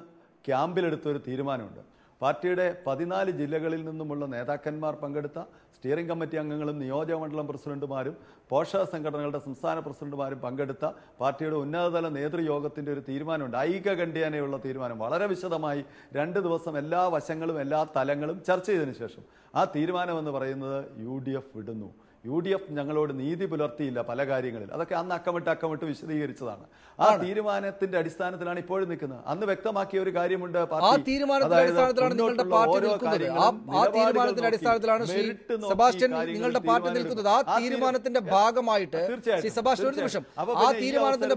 ക്യാമ്പിലെടുത്തൊരു തീരുമാനമുണ്ട്. പാർട്ടിയുടെ 14 ജില്ലകളിൽ നിന്നുമുള്ള നേതാക്കന്മാർ പങ്കെടുത്ത സ്റ്റിയറിംഗ് കമ്മിറ്റി അംഗങ്ങളും നിയോജക മണ്ഡലം പ്രസിഡന്റുമാരും പോഷക സംഘടനകളുടെ സംസ്ഥാന പ്രസിഡന്റുമാരും പങ്കെടുത്ത പാർട്ടിയുടെ ഉന്നതതല നേതൃയോഗത്തിൻ്റെ ഒരു തീരുമാനമുണ്ട്. ഐകകണ്ഠ്യേനയുള്ള തീരുമാനം. വളരെ വിശദമായി 2 ദിവസം എല്ലാ വശങ്ങളും എല്ലാ തലങ്ങളും ചർച്ച ചെയ്തതിനു ശേഷം ആ തീരുമാനമെന്ന് പറയുന്നത് UDF വിടുന്നു. UDF ഞങ്ങളോട് നീതി പുലർത്തിയില്ല പല കാര്യങ്ങളിൽ. അതൊക്കെ അന്ന് അക്കമിട്ട് വിശദീകരിച്ചതാണ്. ആ തീരുമാനത്തിന്റെ അടിസ്ഥാനത്തിലാണ് ഇപ്പോഴും നിൽക്കുന്നത്. അന്ന് വ്യക്തമാക്കിയ ഒരു കാര്യമുണ്ട്. നിങ്ങളുടെ പാർട്ടി നിൽക്കുന്നത് ആ തീരുമാനത്തിന്റെ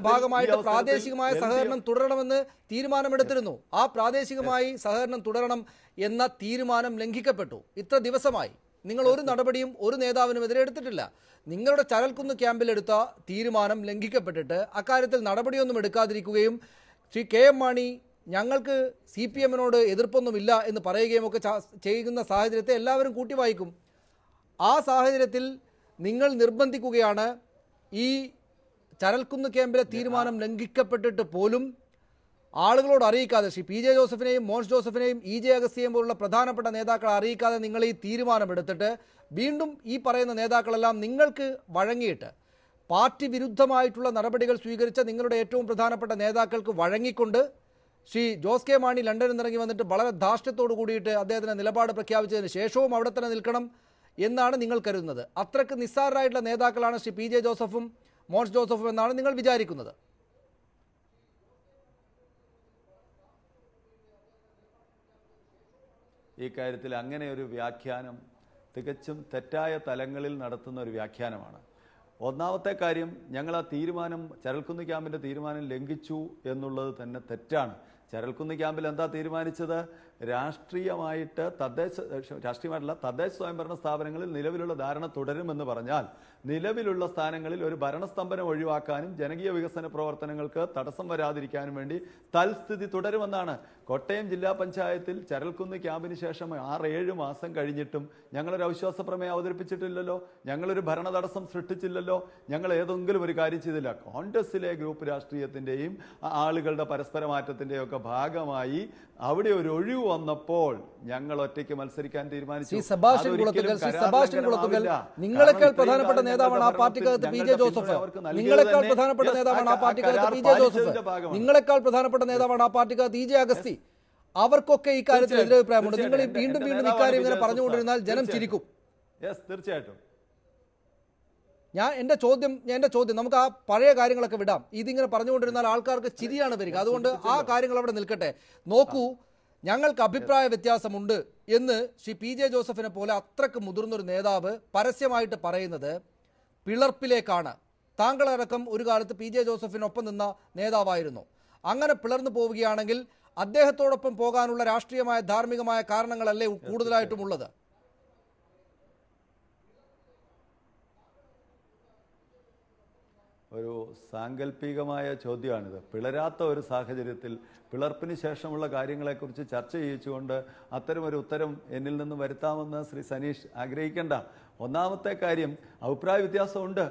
ഭാഗമായിട്ട് പ്രാദേശികമായ സഹകരണം തുടരണമെന്ന് തീരുമാനമെടുത്തിരുന്നു. ആ പ്രാദേശികമായി സഹകരണം തുടരണം എന്ന തീരുമാനം ലംഘിക്കപ്പെട്ടു. ഇത്ര ദിവസമായി നിങ്ങൾ ഒരു നടപടിയും ഒരു നേതാവിനുമെതിരെ എടുത്തിട്ടില്ല. നിങ്ങളുടെ ചരൽക്കുന്ന് ക്യാമ്പിലെടുത്ത തീരുമാനം ലംഘിക്കപ്പെട്ടിട്ട് അക്കാര്യത്തിൽ നടപടിയൊന്നും എടുക്കാതിരിക്കുകയും ശ്രീ KM മാണി ഞങ്ങൾക്ക് CPMനോട് എതിർപ്പൊന്നുമില്ല എന്ന് പറയുകയും ഒക്കെ ചെയ്യുന്ന സാഹചര്യത്തെ എല്ലാവരും കൂട്ടിവായിക്കും. ആ സാഹചര്യത്തിൽ നിങ്ങൾ നിർബന്ധിക്കുകയാണ് ഈ ചരൽക്കുന്ന് ക്യാമ്പിലെ തീരുമാനം ലംഘിക്കപ്പെട്ടിട്ട് പോലും ആളുകളോട് അറിയിക്കാതെ, ശ്രീ PJ ജോസഫിനെയും മോൻസ് ജോസഫിനെയും EJ അഗസ്ത്യയും പോലുള്ള പ്രധാനപ്പെട്ട നേതാക്കളെ അറിയിക്കാതെ നിങ്ങൾ ഈ തീരുമാനമെടുത്തിട്ട് വീണ്ടും ഈ പറയുന്ന നേതാക്കളെല്ലാം നിങ്ങൾക്ക് വഴങ്ങിയിട്ട് പാർട്ടി വിരുദ്ധമായിട്ടുള്ള നടപടികൾ സ്വീകരിച്ച നിങ്ങളുടെ ഏറ്റവും പ്രധാനപ്പെട്ട നേതാക്കൾക്ക് വഴങ്ങിക്കൊണ്ട് ശ്രീ ജോസ് കെ മാണി ലണ്ടനിൽ നിന്നിറങ്ങി വന്നിട്ട് വളരെ ധാർഷ്ട്യത്തോടു കൂടിയിട്ട് അദ്ദേഹത്തിന് നിലപാട് പ്രഖ്യാപിച്ചതിന് ശേഷവും അവിടെ തന്നെ നിൽക്കണം എന്നാണ് നിങ്ങൾ കരുതുന്നത്. അത്രയ്ക്ക് നിസ്സാരരായിട്ടുള്ള നേതാക്കളാണ് ശ്രീ PJ ജോസഫും മോൻസ് ജോസഫും എന്നാണ് നിങ്ങൾ വിചാരിക്കുന്നത്? ഈ കാര്യത്തിൽ അങ്ങനെ ഒരു വ്യാഖ്യാനം തികച്ചും തെറ്റായ തലങ്ങളിൽ നടത്തുന്ന ഒരു വ്യാഖ്യാനമാണ്. ഒന്നാമത്തെ കാര്യം, ഞങ്ങൾ ആ തീരുമാനം ചരൽക്കുന്ന് ക്യാമ്പിൻ്റെ തീരുമാനം ലംഘിച്ചു എന്നുള്ളത് തന്നെ തെറ്റാണ്. ചരൽക്കുന്ന് ക്യാമ്പിൽ എന്താ തീരുമാനിച്ചത്? രാഷ്ട്രീയമായിട്ടുള്ള തദ്ദേശ സ്വയംഭരണ സ്ഥാപനങ്ങളിൽ നിലവിലുള്ള ധാരണ തുടരുമെന്ന് പറഞ്ഞാൽ നിലവിലുള്ള സ്ഥാനങ്ങളിൽ ഒരു ഭരണസ്തംഭനം ഒഴിവാക്കാനും ജനകീയ വികസന പ്രവർത്തനങ്ങൾക്ക് തടസ്സം വരാതിരിക്കാനും വേണ്ടി തൽസ്ഥിതി തുടരുമെന്നാണ്. കോട്ടയം ജില്ലാ പഞ്ചായത്തിൽ ചരൽക്കുന്ന് ക്യാമ്പിന് ശേഷം 6-7 മാസം കഴിഞ്ഞിട്ടും ഞങ്ങളൊരു അവിശ്വാസ പ്രമേയം അവതരിപ്പിച്ചിട്ടില്ലല്ലോ, ഞങ്ങളൊരു ഭരണ തടസ്സം സൃഷ്ടിച്ചില്ലല്ലോ, ഞങ്ങൾ ഏതെങ്കിലും ഒരു കാര്യം ചെയ്തില്ല. കോൺഗ്രസിലെ ഗ്രൂപ്പ് രാഷ്ട്രീയത്തിൻ്റെയും ആളുകളുടെ പരസ്പരമാറ്റത്തിൻ്റെയും ഒക്കെ ഭാഗമായി അവിടെ ഒരു ഒഴിവ് വന്നപ്പോൾ ഞങ്ങൾ ഒറ്റയ്ക്ക് മത്സരിക്കാൻ തീരുമാനിച്ചു. നിങ്ങളെക്കാൾ പ്രധാനപ്പെട്ട നേതാവാണ് ആ പാർട്ടിക്കകത്ത് PJ ജോസഫ്. നിങ്ങളെക്കാൾ പ്രധാനപ്പെട്ട നേതാവാണ് ആ പാർട്ടിക്കകത്ത് PJ ജോസഫ്. നിങ്ങളെക്കാൾ പ്രധാനപ്പെട്ട നേതാവാണ് ആ പാർട്ടിക്കകത്ത് EJ അഗസ്തി. അവർക്കൊക്കെ ഈ കാര്യത്തിൽ എതിരഭിപ്രായമുണ്ട്. നിങ്ങൾ വീണ്ടും ഇക്കാര്യം ഇങ്ങനെ പറഞ്ഞുകൊണ്ടിരുന്നാൽ ജനം ചിരിക്കും. തീർച്ചയായിട്ടും എൻ്റെ ചോദ്യം നമുക്ക് ആ പഴയ കാര്യങ്ങളൊക്കെ വിടാം. ഇതിങ്ങനെ പറഞ്ഞുകൊണ്ടിരുന്നാൽ ആൾക്കാർക്ക് ചിരിയാണ് വരിക. അതുകൊണ്ട് ആ കാര്യങ്ങൾ അവിടെ നിൽക്കട്ടെ. നോക്കൂ, ഞങ്ങൾക്ക് അഭിപ്രായ വ്യത്യാസമുണ്ട് എന്ന് ശ്രീ PJ ജോസഫിനെ പോലെ അത്രക്ക് മുതിർന്നൊരു നേതാവ് പരസ്യമായിട്ട് പറയുന്നത് പിളർപ്പിലേക്കാണ്. താങ്കളടക്കം ഒരു കാലത്ത് PJ ജോസഫിനൊപ്പം നിന്ന നേതാവായിരുന്നു. അങ്ങനെ പിളർന്നു പോവുകയാണെങ്കിൽ അദ്ദേഹത്തോടൊപ്പം പോകാനുള്ള രാഷ്ട്രീയമായ ധാർമ്മികമായ കാരണങ്ങളല്ലേ കൂടുതലായിട്ടുമുള്ളത്? ഒരു സാങ്കല്പികമായ ചോദ്യമാണിത്. പിളരാത്ത ഒരു സാഹചര്യത്തിൽ പിളർപ്പിന് ശേഷമുള്ള കാര്യങ്ങളെക്കുറിച്ച് ചർച്ച ചെയ്യിച്ചുകൊണ്ട് അത്തരമൊരു ഉത്തരം എന്നിൽ നിന്ന് വരുത്താമെന്ന് ശ്രീ സനീഷ് ആഗ്രഹിക്കേണ്ട. ഒന്നാമത്തെ കാര്യം, അഭിപ്രായ വ്യത്യാസമുണ്ട്.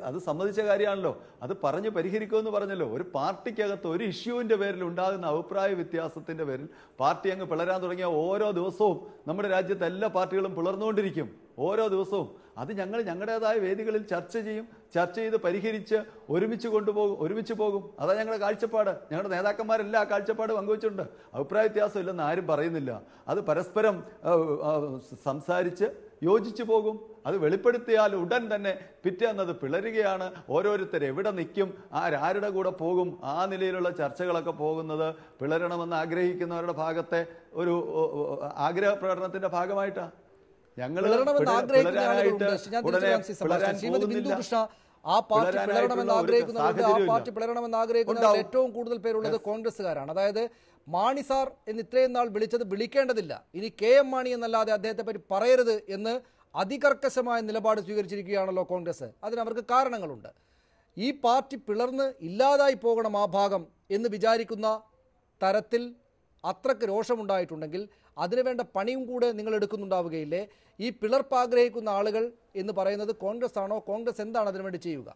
അത് സമ്മതിച്ച കാര്യമാണല്ലോ. അത് പറഞ്ഞ് പരിഹരിക്കുമെന്ന് പറഞ്ഞല്ലോ. ഒരു പാർട്ടിക്കകത്ത് ഒരു ഇഷ്യൂവിൻ്റെ പേരിൽ ഉണ്ടാകുന്ന അഭിപ്രായ വ്യത്യാസത്തിൻ്റെ പേരിൽ പാർട്ടി അങ്ങ് പിളരാൻ തുടങ്ങിയ ഓരോ ദിവസവും നമ്മുടെ രാജ്യത്തെ എല്ലാ പാർട്ടികളും പിളർന്നുകൊണ്ടിരിക്കും. ഓരോ ദിവസവും അത് ഞങ്ങൾ ഞങ്ങളുടേതായ വേദികളിൽ ചർച്ച ചെയ്ത് പരിഹരിച്ച് ഒരുമിച്ച് പോകും. അതാണ് ഞങ്ങളുടെ കാഴ്ചപ്പാട്. ഞങ്ങളുടെ നേതാക്കന്മാരെല്ലാം ആ കാഴ്ചപ്പാട് പങ്കുവച്ചിട്ടുണ്ട്. അഭിപ്രായ വ്യത്യാസം ഇല്ലെന്ന് ആരും പറയുന്നില്ല. അത് പരസ്പരം സംസാരിച്ച് യോജിച്ചു പോകും. അത് വെളിപ്പെടുത്തിയാൽ ഉടൻ തന്നെ പിറ്റേന്നത് പിളരുകയാണ്. ഓരോരുത്തർ എവിടെ നിൽക്കും, ആരുടെ കൂടെ പോകും, ആ നിലയിലുള്ള ചർച്ചകളൊക്കെ പോകുന്നത് പിളരണമെന്ന് ആഗ്രഹിക്കുന്നവരുടെ ഭാഗത്തെ ഒരു ആഗ്രഹ പ്രകടനത്തിന്റെ ഭാഗമായിട്ടാണ്. ഞങ്ങൾ ഏറ്റവും കൂടുതൽ പേരുള്ളത് കോൺഗ്രസ്സുകാരാണ്. അതായത് മാണി സാർ എന്ന് ഇത്രയും നാൾ വിളിച്ചത് വിളിക്കേണ്ടതില്ല, ഇനി KM മാണി എന്നല്ലാതെ അദ്ദേഹത്തെ പറ്റി പറയരുത് എന്ന് അതികർക്കശമായ നിലപാട് സ്വീകരിച്ചിരിക്കുകയാണല്ലോ കോൺഗ്രസ്. അതിനവർക്ക് കാരണങ്ങളുണ്ട്. ഈ പാർട്ടി പിളർന്ന് ഇല്ലാതായി പോകണം ആ ഭാഗം എന്ന് വിചാരിക്കുന്ന തരത്തിൽ അത്രക്ക് രോഷമുണ്ടായിട്ടുണ്ടെങ്കിൽ അതിനുവേണ്ട പണിയും കൂടെ നിങ്ങൾ എടുക്കുന്നുണ്ടാവുകയില്ലേ? ഈ പിളർപ്പ് ആഗ്രഹിക്കുന്ന ആളുകൾ എന്ന് പറയുന്നത് കോൺഗ്രസ് ആണോ? കോൺഗ്രസ് എന്താണ് അതിനുവേണ്ടി ചെയ്യുക?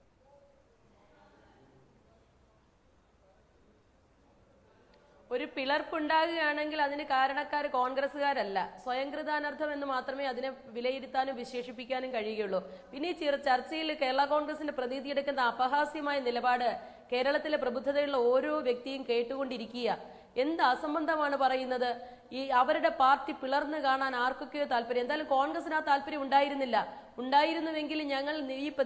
ഒരു പിളർപ്പുണ്ടാകുകയാണെങ്കിൽ അതിന് കാരണക്കാർ കോൺഗ്രസ്സുകാരല്ല, സ്വയംകൃതാനർത്ഥം എന്ന് മാത്രമേ അതിനെ വിലയിരുത്താനും വിശേഷിപ്പിക്കാനും കഴിയുകയുള്ളൂ. പിന്നെ ഈ ചർച്ചയിൽ കേരള കോൺഗ്രസിന്റെ പ്രതീതിയെടുക്കുന്ന അപഹാസ്യമായ നിലപാട് കേരളത്തിലെ പ്രബുദ്ധതയുള്ള ഓരോ വ്യക്തിയും കേട്ടുകൊണ്ടിരിക്കുക. എന്ത് അസംബന്ധമാണ് പറയുന്നത്? ഈ അവരുടെ പാർട്ടി പിളർന്ന് കാണാൻ ആർക്കൊക്കെയോ താല്പര്യം. എന്തായാലും കോൺഗ്രസിന് ആ താല്പര്യം ഉണ്ടായിരുന്നുവെങ്കിൽ ഞങ്ങൾ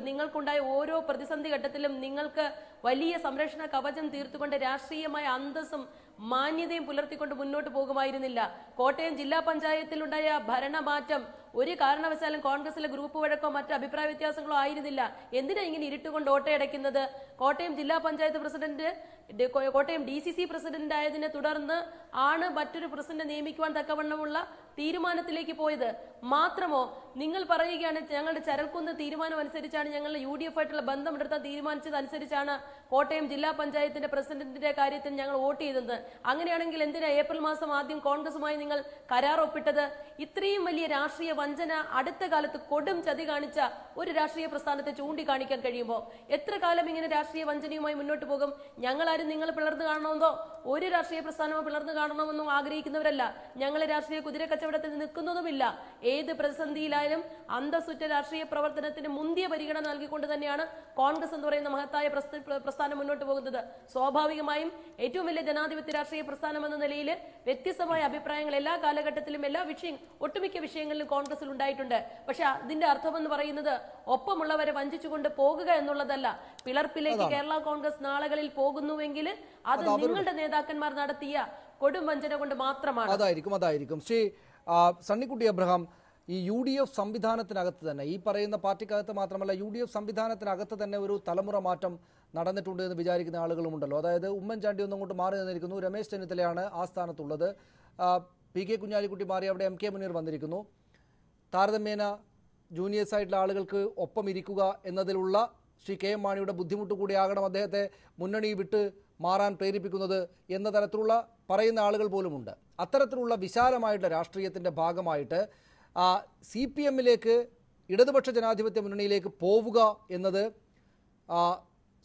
നിങ്ങൾക്കുണ്ടായ ഓരോ പ്രതിസന്ധി ഘട്ടത്തിലും നിങ്ങൾക്ക് വലിയ സംരക്ഷണ കവചം തീർത്തുകൊണ്ട് രാഷ്ട്രീയമായ അന്തസ്സും മാന്യതയും പുലർത്തിക്കൊണ്ട് മുന്നോട്ട് പോകുമായിരുന്നില്ല. കോട്ടയം ജില്ലാ പഞ്ചായത്തിലുണ്ടായ ഭരണമാറ്റം ഒരു കാരണവശാലും കോൺഗ്രസിലെ ഗ്രൂപ്പ് വഴക്കോ മറ്റ് അഭിപ്രായ വ്യത്യാസങ്ങളോ ആയിരുന്നില്ല. എന്തിനാ ഇങ്ങനെ ഇരുട്ടുകൊണ്ട് ഓട്ടയടയ്ക്കുന്നത്? കോട്ടയം ജില്ലാ panchayat president Kottayam DCC president ആയതിനെ തുടർന്ന് ആണ് മറ്റൊരു പ്രസിഡന്റ് നിയമിക്കുവാൻ തക്കവണ്ണമുള്ള തീരുമാനത്തിലേക്ക് പോയത്. മാത്രമോ നിങ്ങൾ പറയുകയാണ് ഞങ്ങളുടെ ചരൽക്കുന്ന് തീരുമാനം അനുസരിച്ചാണ്, ഞങ്ങൾ UDF ആയിട്ടുള്ള ബന്ധം എടുത്താൽ തീരുമാനിച്ചതനുസരിച്ചാണ് കോട്ടയം ജില്ലാ പഞ്ചായത്തിന്റെ പ്രസിഡന്റിന്റെ കാര്യത്തിൽ ഞങ്ങൾ വോട്ട് ചെയ്തത്. അങ്ങനെയാണെങ്കിൽ എന്തിനാ ഏപ്രിൽ മാസം ആദ്യം കോൺഗ്രസുമായി നിങ്ങൾ കരാർ ഒപ്പിട്ടത്? ഇത്രയും വലിയ രാഷ്ട്രീയ വഞ്ചന അടുത്ത കാലത്ത് കൊടും ചതി കാണിച്ച ഒരു രാഷ്ട്രീയ പ്രസ്ഥാനത്തെ ചൂണ്ടിക്കാണിക്കാൻ കഴിയുമ്പോൾ എത്ര കാലം ഇങ്ങനെ രാഷ്ട്രീയ വഞ്ചനയുമായി മുന്നോട്ട് പോകും? ഞങ്ങളാരും നിങ്ങൾ പിളർന്നു കാണണമെന്നോ ഒരു രാഷ്ട്രീയ പ്രസ്ഥാനമോ പിളർന്നു കാണണമെന്നോ ആഗ്രഹിക്കുന്നവരല്ല. ഞങ്ങൾ രാഷ്ട്രീയ കുതിര കച്ചവടത്തിൽ നിൽക്കുന്നതുമില്ല. ഏത് പ്രതിസന്ധിയിലായാലും അന്തസ്സുറ്റ രാഷ്ട്രീയ പ്രവർത്തനത്തിന് മുന്തിയ പരിഗണന നൽകിക്കൊണ്ട് തന്നെയാണ് കോൺഗ്രസ് എന്ന് പറയുന്ന മഹത്തായ പ്രസ്ഥാനം മുന്നോട്ട് പോകുന്നത്. സ്വാഭാവികമായും ഏറ്റവും വലിയ ജനാധിപത്യ രാഷ്ട്രീയ പ്രസ്ഥാനം എന്ന നിലയിൽ വ്യത്യസ്തമായ അഭിപ്രായങ്ങൾ എല്ലാ കാലഘട്ടത്തിലും ഒട്ടുമിക്ക വിഷയങ്ങളിലും കോൺഗ്രസിൽ ഉണ്ടായിട്ടുണ്ട്. പക്ഷെ അതിന്റെ അർത്ഥമെന്ന് പറയുന്നത് ഒപ്പമുള്ളവരെ വഞ്ചിച്ചുകൊണ്ട് പോകുക എന്നുള്ളതല്ല. പിളർപ്പിലേക്ക് കേരള കോൺഗ്രസ് നാളുകളിൽ പോകുന്നുവെങ്കിൽ അത് നിങ്ങളുടെ നേതാക്കന്മാർ നടത്തിയ കൊടും വഞ്ചന കൊണ്ട് മാത്രമാണ്. അതായിരിക്കും ശ്രീ സണ്ണിക്കുട്ടി അബ്രഹാം, ഈ UDF സംവിധാനത്തിനകത്ത് തന്നെ, ഈ പറയുന്ന പാർട്ടിക്കകത്ത് മാത്രമല്ല UDF സംവിധാനത്തിനകത്ത് തന്നെ ഒരു തലമുറ മാറ്റം നടന്നിട്ടുണ്ട് എന്ന് വിചാരിക്കുന്ന ആളുകളുമുണ്ടല്ലോ. അതായത് ഉമ്മൻചാണ്ടി ഒന്നും അങ്ങോട്ട് മാറി നിന്നിരിക്കുന്നു, രമേശ് ചെന്നിത്തലയാണ് ആ സ്ഥാനത്തുള്ളത്, PK കുഞ്ഞാലിക്കുട്ടി മാറി അവിടെ MK മുനീർ വന്നിരിക്കുന്നു. താരതമ്യേന ജൂനിയേഴ്സ് ആയിട്ടുള്ള ആളുകൾക്ക് ഒപ്പം ഇരിക്കുക എന്നതിലുള്ള ശ്രീ KM മാണിയുടെ ബുദ്ധിമുട്ട് കൂടിയാകണം അദ്ദേഹത്തെ മുന്നണി വിട്ട് മാറാൻ പ്രേരിപ്പിക്കുന്നത് എന്ന തരത്തിലുള്ള പറയുന്ന ആളുകൾ പോലുമുണ്ട്. അത്തരത്തിലുള്ള വിശാലമായിട്ടുള്ള രാഷ്ട്രീയത്തിൻ്റെ ഭാഗമായിട്ട് CPMലേക്ക് ഇടതുപക്ഷ ജനാധിപത്യ മുന്നണിയിലേക്ക് പോവുക എന്നത്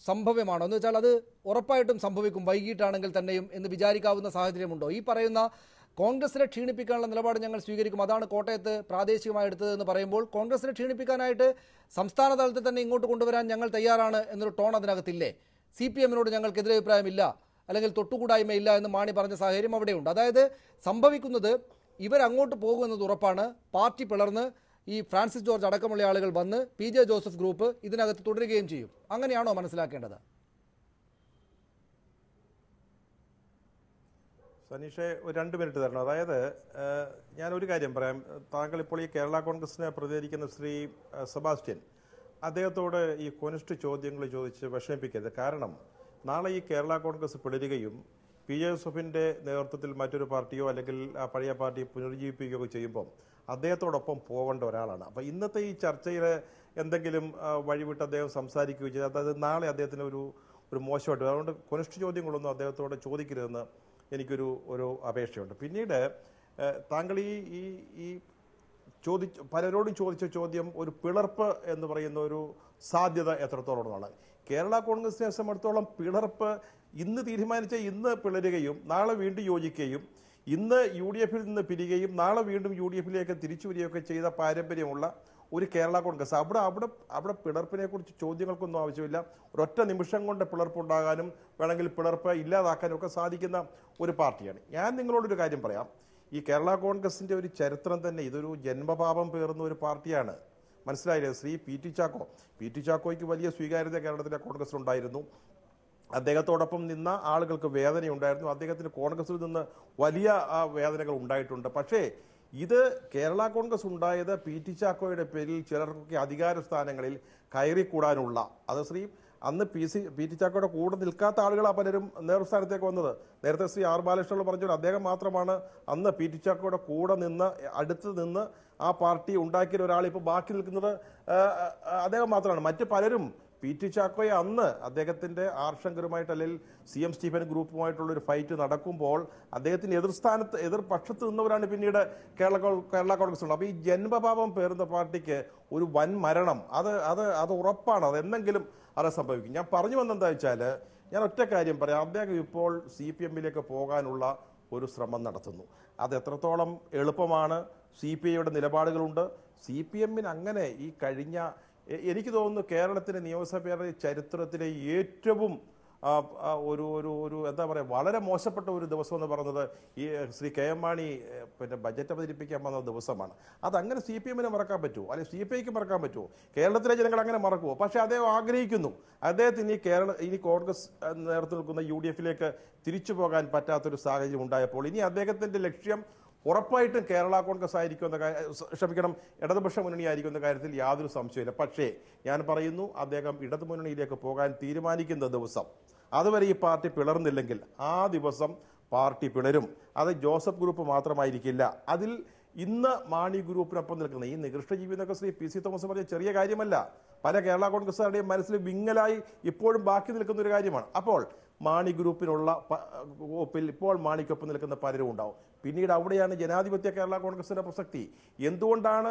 സംഭവ്യമാണോ എന്ന് വെച്ചാൽ അത് ഉറപ്പായിട്ടും സംഭവിക്കും, വൈകിട്ടാണെങ്കിൽ തന്നെയും എന്ന് വിചാരിക്കാവുന്ന സാഹചര്യമുണ്ടോ? ഈ പറയുന്ന കോൺഗ്രസിനെ ക്ഷീണിപ്പിക്കാനുള്ള നിലപാട് ഞങ്ങൾ സ്വീകരിക്കും, അതാണ് കോട്ടയത്ത് പ്രാദേശികമായി എടുത്തതെന്ന് പറയുമ്പോൾ കോൺഗ്രസിനെ ക്ഷീണിപ്പിക്കാനായിട്ട് സംസ്ഥാന തലത്തിൽ തന്നെ ഇങ്ങോട്ട് കൊണ്ടുവരാൻ ഞങ്ങൾ തയ്യാറാണ് എന്നൊരു ടോൺ അതിനകത്തില്ലേ? CPMനോട് ഞങ്ങൾക്ക് എതിരഭിപ്രായമില്ല അല്ലെങ്കിൽ തൊട്ടുകൂടായ്മയില്ല എന്ന് മാണി പറഞ്ഞ സാഹചര്യം അവിടെയുണ്ട്. അതായത് സംഭവിക്കുന്നത് ഇവരങ്ങോട്ട് പോകുമെന്നത് ഉറപ്പാണ്. പാർട്ടി പിളർന്ന് ഈ ഫ്രാൻസിസ് ജോർജ് അടക്കമുള്ള ആളുകൾ വന്ന് PJ ജോസഫ് ഗ്രൂപ്പ് ഇതിനകത്ത് തുടരുകയും ചെയ്യും. അങ്ങനെയാണോ മനസ്സിലാക്കേണ്ടത്? സനീഷെ, ഒരു 2 മിനിറ്റ് തരണം. അതായത് ഞാനൊരു കാര്യം പറയാം. താങ്കൾ ഇപ്പോൾ ഈ കേരള കോൺഗ്രസിനെ പ്രതികരിക്കുന്ന ശ്രീ സെബാസ്റ്റ്യൻ, അദ്ദേഹത്തോട് ഈ കൊനിഷ്ഠ ചോദ്യങ്ങൾ ചോദിച്ച് വിഷമിപ്പിക്കരുത്. കാരണം നാളെ ഈ കേരള കോൺഗ്രസ് പിളരുകയും PJ ജോസഫിൻ്റെ നേതൃത്വത്തിൽ മറ്റൊരു പാർട്ടിയോ അല്ലെങ്കിൽ ആ പഴയ പാർട്ടി പുനരുജ്ജീവിപ്പിക്കുകയോ ചെയ്യുമ്പോൾ അദ്ദേഹത്തോടൊപ്പം പോകേണ്ട ഒരാളാണ്. അപ്പോൾ ഇന്നത്തെ ഈ ചർച്ചയിൽ എന്തെങ്കിലും വഴിവിട്ട് അദ്ദേഹം സംസാരിക്കുകയോ ചെയ്താൽ അത് നാളെ അദ്ദേഹത്തിന് ഒരു മോശമായിട്ട്. അതുകൊണ്ട് കൊനിഷ്ഠ ചോദ്യങ്ങളൊന്നും അദ്ദേഹത്തോട് ചോദിക്കരുതെന്ന് എനിക്കൊരു അപേക്ഷയുണ്ട്. പിന്നീട് താങ്കൾ ഈ പലരോടും ചോദിച്ച ചോദ്യം ഒരു പിളർപ്പ് എന്ന് പറയുന്ന ഒരു സാധ്യത എത്രത്തോളമാണ്. കേരള കോൺഗ്രസിനെ സംബന്ധിച്ചിടത്തോളം പിളർപ്പ് ഇന്ന് തീരുമാനിച്ച ഇന്ന് പിളരുകയും നാളെ വീണ്ടും യോജിക്കുകയും ഇന്ന് UDF നിന്ന് പിരിയുകയും നാളെ വീണ്ടും UDF തിരിച്ചു വരികയൊക്കെ ചെയ്ത പാരമ്പര്യമുള്ള ഒരു കേരള കോൺഗ്രസ്. അവിടെ പിളർപ്പിനെ കുറിച്ച് ചോദ്യങ്ങൾക്കൊന്നും ആവശ്യമില്ല. ഒരൊറ്റ നിമിഷം കൊണ്ട് പിളർപ്പുണ്ടാകാനും വേണമെങ്കിൽ പിളർപ്പ് ഇല്ലാതാക്കാനും ഒക്കെ സാധിക്കുന്ന ഒരു പാർട്ടിയാണ്. ഞാൻ നിങ്ങളോടൊരു കാര്യം പറയാം. ഈ കേരള കോൺഗ്രസിൻ്റെ ഒരു ചരിത്രം തന്നെ ഇതൊരു ജന്മപാപം പേറുന്ന ഒരു പാർട്ടിയാണ്. മനസ്സിലായില്ലേ? ശ്രീ PT ചാക്കോയ്ക്ക് വലിയ സ്വീകാര്യത കേരളത്തിലെ കോൺഗ്രസിലുണ്ടായിരുന്നു. അദ്ദേഹത്തോടൊപ്പം നിന്ന ആളുകൾക്ക് വേദനയുണ്ടായിരുന്നു. അദ്ദേഹത്തിന് കോൺഗ്രസിൽ നിന്ന് വലിയ വേദനകൾ ഉണ്ടായിട്ടുണ്ട്. പക്ഷേ ഇത് കേരള കോൺഗ്രസ് ഉണ്ടായത് PT ചാക്കോയുടെ പേരിൽ ചിലർക്കൊക്കെ അധികാര സ്ഥാനങ്ങളിൽ കയറിക്കൂടാനുള്ള, അത് അന്ന് PT ചാക്കോയുടെ കൂടെ നിൽക്കാത്ത ആളുകളാണ് പലരും നേതൃസ്ഥാനത്തേക്ക് വന്നത്. നേരത്തെ ശ്രീ R ബാലകൃഷ്ണൻ പറഞ്ഞാൽ അദ്ദേഹം മാത്രമാണ് അന്ന് PT ചാക്കോയുടെ കൂടെ നിന്ന് അടുത്ത് നിന്ന് ആ പാർട്ടി ഉണ്ടാക്കിയ ഒരാൾ. ഇപ്പോൾ ബാക്കി നിൽക്കുന്നത് അദ്ദേഹം മാത്രമാണ്. മറ്റ് പലരും PT ചാക്കോയെ അന്ന് അദ്ദേഹത്തിൻ്റെ R ശങ്കറുമായിട്ട് അല്ലെങ്കിൽ CM സ്റ്റീഫൻ ഗ്രൂപ്പുമായിട്ടുള്ളൊരു ഫൈറ്റ് നടക്കുമ്പോൾ അദ്ദേഹത്തിന് എതിർപക്ഷത്ത് നിന്നവരാണ് പിന്നീട് കേരള കോൺഗ്രസ് ഉള്ളത്. അപ്പോൾ ഈ ജന്മപാപം പേറുന്ന പാർട്ടിക്ക് ഒരു വൻ മരണം അത് ഉറപ്പാണ്. അതെന്തെങ്കിലും അത് സംഭവിക്കും. ഞാൻ പറഞ്ഞു വന്നെന്താ വെച്ചാൽ, ഞാൻ ഒറ്റ കാര്യം പറയാം. അദ്ദേഹം ഇപ്പോൾ CPM പോകാനുള്ള ഒരു ശ്രമം നടത്തുന്നു. അത് എത്രത്തോളം എളുപ്പമാണ്? CPIയുടെ നിലപാടുകളുണ്ട്. CPM അങ്ങനെ ഈ കഴിഞ്ഞ, എനിക്ക് തോന്നുന്നു കേരളത്തിലെ നിയമസഭയുടെ ചരിത്രത്തിലെ ഏറ്റവും ഒരു എന്താ പറയുക, വളരെ മോശപ്പെട്ട ഒരു ദിവസം എന്ന് പറയുന്നത് ഈ ശ്രീ KM മാണി ബജറ്റ് അവതരിപ്പിക്കാൻ വന്ന ദിവസമാണ്. അതങ്ങനെ CPM മറക്കാൻ പറ്റുമോ? അല്ലെങ്കിൽ CPIക്ക് മറക്കാൻ പറ്റുമോ? കേരളത്തിലെ ജനങ്ങൾ അങ്ങനെ മറക്കുമോ? പക്ഷേ അദ്ദേഹം ആഗ്രഹിക്കുന്നു. അദ്ദേഹത്തിന് ഇനി കോൺഗ്രസ് നേതൃത്വം നിൽക്കുന്ന UDF തിരിച്ചു പോകാൻ പറ്റാത്തൊരു സാഹചര്യം ഉണ്ടായപ്പോൾ ഇനി അദ്ദേഹത്തിൻ്റെ ലക്ഷ്യം ഉറപ്പായിട്ടും കേരള കോൺഗ്രസ് ആയിരിക്കും ഇടതുപക്ഷ മുന്നണിയായിരിക്കും എന്ന കാര്യത്തിൽ യാതൊരു സംശയമില്ല. പക്ഷേ ഞാൻ പറയുന്നു, അദ്ദേഹം ഇടതുമുന്നണിയിലേക്ക് പോകാൻ തീരുമാനിക്കുന്ന ദിവസം, അതുവരെ ഈ പാർട്ടി പിളർന്നില്ലെങ്കിൽ ആ ദിവസം പാർട്ടി പിളരും. അത് ജോസഫ് ഗ്രൂപ്പ് മാത്രമായിരിക്കില്ല. അതിൽ ഇന്ന് മാണി ഗ്രൂപ്പിനൊപ്പം നിൽക്കുന്ന ഈ നികൃഷ്ടജീവി എന്നൊക്കെ ശ്രീ PC തോമസ് പറഞ്ഞ ചെറിയ കാര്യമല്ല. പല കേരള കോൺഗ്രസുകാരുടെയും മനസ്സിൽ വിങ്ങലായി ഇപ്പോഴും ബാക്കി നിൽക്കുന്ന ഒരു കാര്യമാണ്. അപ്പോൾ മാണി ഗ്രൂപ്പിനുള്ള ഇപ്പോൾ മാണിക്കൊപ്പം നിൽക്കുന്ന പലരും ഉണ്ടാവും. പിന്നീട് അവിടെയാണ് ജനാധിപത്യ കേരള കോൺഗ്രസിന്റെ പ്രസക്തി. എന്തുകൊണ്ടാണ്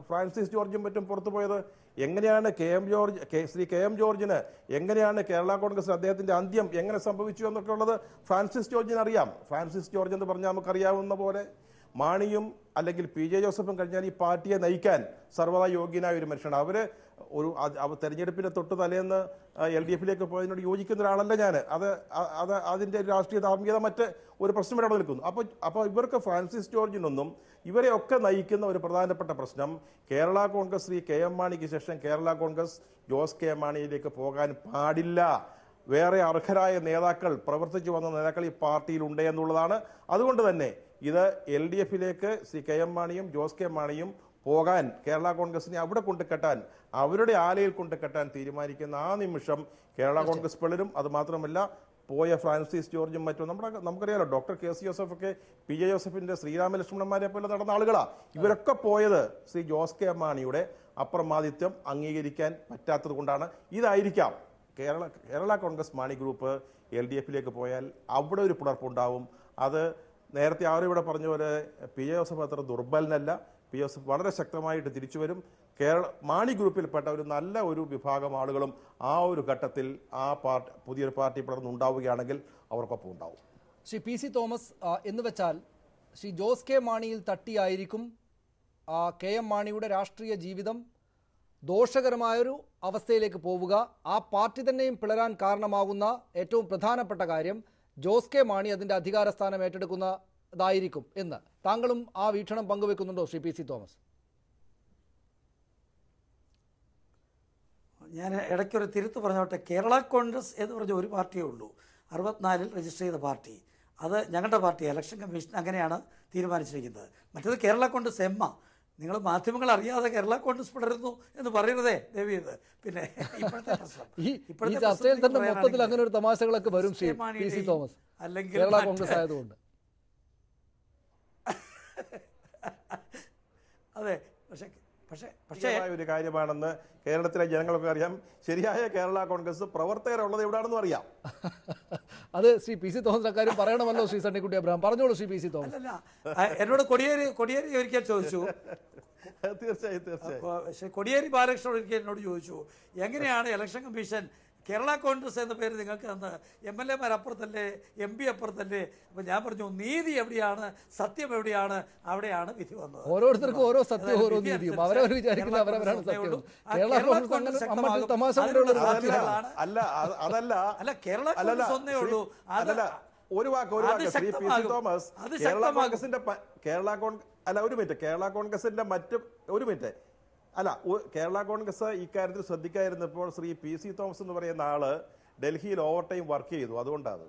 ഫ്രാൻസിസ് ജോർജും മറ്റും പുറത്തു പോയത്? എങ്ങനെയാണ് ശ്രീ KM ജോർജിന് എങ്ങനെയാണ് കേരള കോൺഗ്രസ് അദ്ദേഹത്തിന്റെ അന്ത്യം എങ്ങനെ സംഭവിച്ചു എന്നൊക്കെ ഉള്ളത് ഫ്രാൻസിസ് ജോർജിന് അറിയാം. ഫ്രാൻസിസ് ജോർജ് എന്ന് പറഞ്ഞാൽ നമുക്കറിയാവുന്ന പോലെ മാണിയും അല്ലെങ്കിൽ PJ ജോസഫും കഴിഞ്ഞാൽ ഈ പാർട്ടിയെ നയിക്കാൻ സർവ്വതാ യോഗ്യനായ ഒരു മനുഷ്യനാണ്. ഒരു തെരഞ്ഞെടുപ്പിന്റെ തൊട്ട് തലേന്ന് LDF പോയതിനോട് യോജിക്കുന്ന ഒരാളല്ല ഞാൻ. അതിന്റെ രാഷ്ട്രീയ ധാർമ്മികത മറ്റ് ഒരു പ്രശ്നം ഇവിടെ നിൽക്കുന്നു. അപ്പോൾ ഇവർക്ക് ഫ്രാൻസിസ് ജോർജിനൊന്നും ഇവരെയൊക്കെ നയിക്കുന്ന ഒരു പ്രധാനപ്പെട്ട പ്രശ്നം കേരള കോൺഗ്രസ് ശ്രീ KM മാണിക്ക് ശേഷം കേരള കോൺഗ്രസ് ജോസ് K മാണിയിലേക്ക് പോകാൻ പാടില്ല. വേറെ അർഹരായ നേതാക്കൾ, പ്രവർത്തിച്ചു വന്ന നേതാക്കൾ ഈ പാർട്ടിയിലുണ്ട് എന്നുള്ളതാണ്. അതുകൊണ്ട് തന്നെ ഇത് LDF Shri KM മാണിയും Jose K മാണിയും പോകാൻ കേരള കോൺഗ്രസിനെ അവിടെ കൊണ്ടുകെട്ടാൻ, അവരുടെ ആലയിൽ കൊണ്ടുകെട്ടാൻ തീരുമാനിക്കുന്ന ആ നിമിഷം കേരള കോൺഗ്രസ് പിളരും. അത് മാത്രമല്ല, പോയ ഫ്രാൻസിസ് ജോർജും മറ്റും നമുക്കറിയാലോ, ഡോക്ടർ KC ജോസഫൊക്കെ PJ ജോസഫിന്റെ ശ്രീരാമലക്ഷ്മണന്മാരെ പോലെ നടന്ന ആളുകളാണ്. ഇവരൊക്കെ പോയത് ശ്രീ ജോസ് K മാണിയുടെ അപ്രമാദിത്വം അംഗീകരിക്കാൻ പറ്റാത്തത് കൊണ്ടാണ്. ഇതായിരിക്കാം കേരള കോൺഗ്രസ് മാണി ഗ്രൂപ്പ് LDF പോയാൽ അവിടെ ഒരു പിളർപ്പുണ്ടാവും. അത് നേരത്തെ ആരും ഇവിടെ പറഞ്ഞ പോലെ PJ ജോസഫ് അത്ര ദുർബലനല്ല. PJ ജോസഫ് വളരെ ശക്തമായിട്ട് തിരിച്ചു വരും. മാണി ഗ്രൂപ്പിൽപ്പെട്ട ഒരു വിഭാഗം ആളുകളും ആ ഒരു ഘട്ടത്തിൽ പുതിയൊരു പാർട്ടി പിളർന്നുണ്ടാവുകയാണെങ്കിൽ അവർക്കൊപ്പം ഉണ്ടാവും. ശ്രീ PC തോമസ്, എന്ന് വെച്ചാൽ ശ്രീ ജോസ് K മാണിയിൽ തട്ടിയായിരിക്കും KM മാണിയുടെ രാഷ്ട്രീയ ജീവിതം ദോഷകരമായൊരു അവസ്ഥയിലേക്ക് പോവുക. ആ പാർട്ടി തന്നെയും പിളരാൻ കാരണമാകുന്ന ഏറ്റവും പ്രധാനപ്പെട്ട കാര്യം ജോസ് K മാണി അതിൻ്റെ അധികാരസ്ഥാനം ഏറ്റെടുക്കുന്നതായിരിക്കും എന്ന് താങ്കളും ആ വീക്ഷണം പങ്കുവെക്കുന്നുണ്ടോ ശ്രീ PC തോമസ്? ഞാൻ ഇടയ്ക്കൊരു തിരുത്ത് പറഞ്ഞോട്ടെ. കേരള കോൺഗ്രസ് എന്ന് പറഞ്ഞ ഒരു പാർട്ടിയേ ഉള്ളൂ 64 രജിസ്റ്റർ ചെയ്ത പാർട്ടി. അത് ഞങ്ങളുടെ പാർട്ടി ഇലക്ഷൻ കമ്മീഷൻ അങ്ങനെയാണ് തീരുമാനിച്ചിരിക്കുന്നത്. മറ്റേത് കേരള കോൺഗ്രസ് എം. നിങ്ങൾ മാധ്യമങ്ങൾ അറിയാതെ കേരള കോൺഗ്രസ് പിളരുന്നു എന്ന് പറയരുതേ ദേവിയത്. പിന്നെ ഇപ്പോഴത്തെ പ്രശ്നം ഈ ചർച്ചയിൽ തന്നെ മൊത്തത്തിൽ അങ്ങനെ ഒരു തമാശകളൊക്കെ വരും പി.സി. തോമസ് അല്ലെങ്കിൽ കേരള കോൺഗ്രസ് ആയതുകൊണ്ട്. അതെ, പക്ഷേ ഒരു കാര്യമാണെന്ന് കേരളത്തിലെ ജനങ്ങൾക്ക് അറിയാം. ശരിയായ കേരള കോൺഗ്രസ് പ്രവർത്തകരുള്ളത് എവിടെയാണെന്നും അറിയാം. അത് ശ്രീ പി.സി. തോമസിന്റെ കാര്യം പറയണമല്ലോ ശ്രീ സണ്ണിക്കുട്ടി അബ്രഹാം. പറഞ്ഞോളൂ ശ്രീ പി.സി. തോമസ്. അല്ല, എന്നോട് കൊടിയേരി ഒരിക്കൽ ചോദിച്ചു. തീർച്ചയായും കൊടിയേരി ബാലകൃഷ്ണൻ ഒരിക്കൽ എന്നോട് ചോദിച്ചു, എങ്ങനെയാണ് ഇലക്ഷൻ കമ്മീഷൻ കേരള കോൺഗ്രസ് എന്ന പേര് നിങ്ങൾക്ക് തന്ന്? MLA അപ്പുറത്തല്ലേ, MP അപ്പുറത്തല്ലേ? അപ്പം ഞാൻ പറഞ്ഞു, നീതി എവിടെയാണ്, സത്യം എവിടെയാണ്, അവിടെയാണ് വിധി വന്നത്. ഓരോരുത്തർക്കും ഓരോ സത്യവും ഓരോ നീതിയും അവരവർ വിചാരിക്കുന്നത് അവരവരാണ് സത്യം. കേരള കോൺഗ്രസ് തമാശ കൊണ്ടുള്ള ഒരു പാർട്ടിയാണ്. അല്ല, കേരള കോൺഗ്രസ് ഒന്നേ ഉള്ളൂ. ഒരു വാക്ക് ശ്രീ പി.സി. തോമസ്, കേരള കോൺഗ്രസിന്റെ കേരള കോൺഗ്രസ് ഇക്കാര്യത്തിൽ ശ്രദ്ധിക്കാതിരുന്നപ്പോൾ ശ്രീ പി.സി. തോമസ് എന്ന് പറയുന്ന ആള് ഡൽഹിയിൽ ഓവർ ടൈം വർക്ക് ചെയ്തു. അതുകൊണ്ടാണ്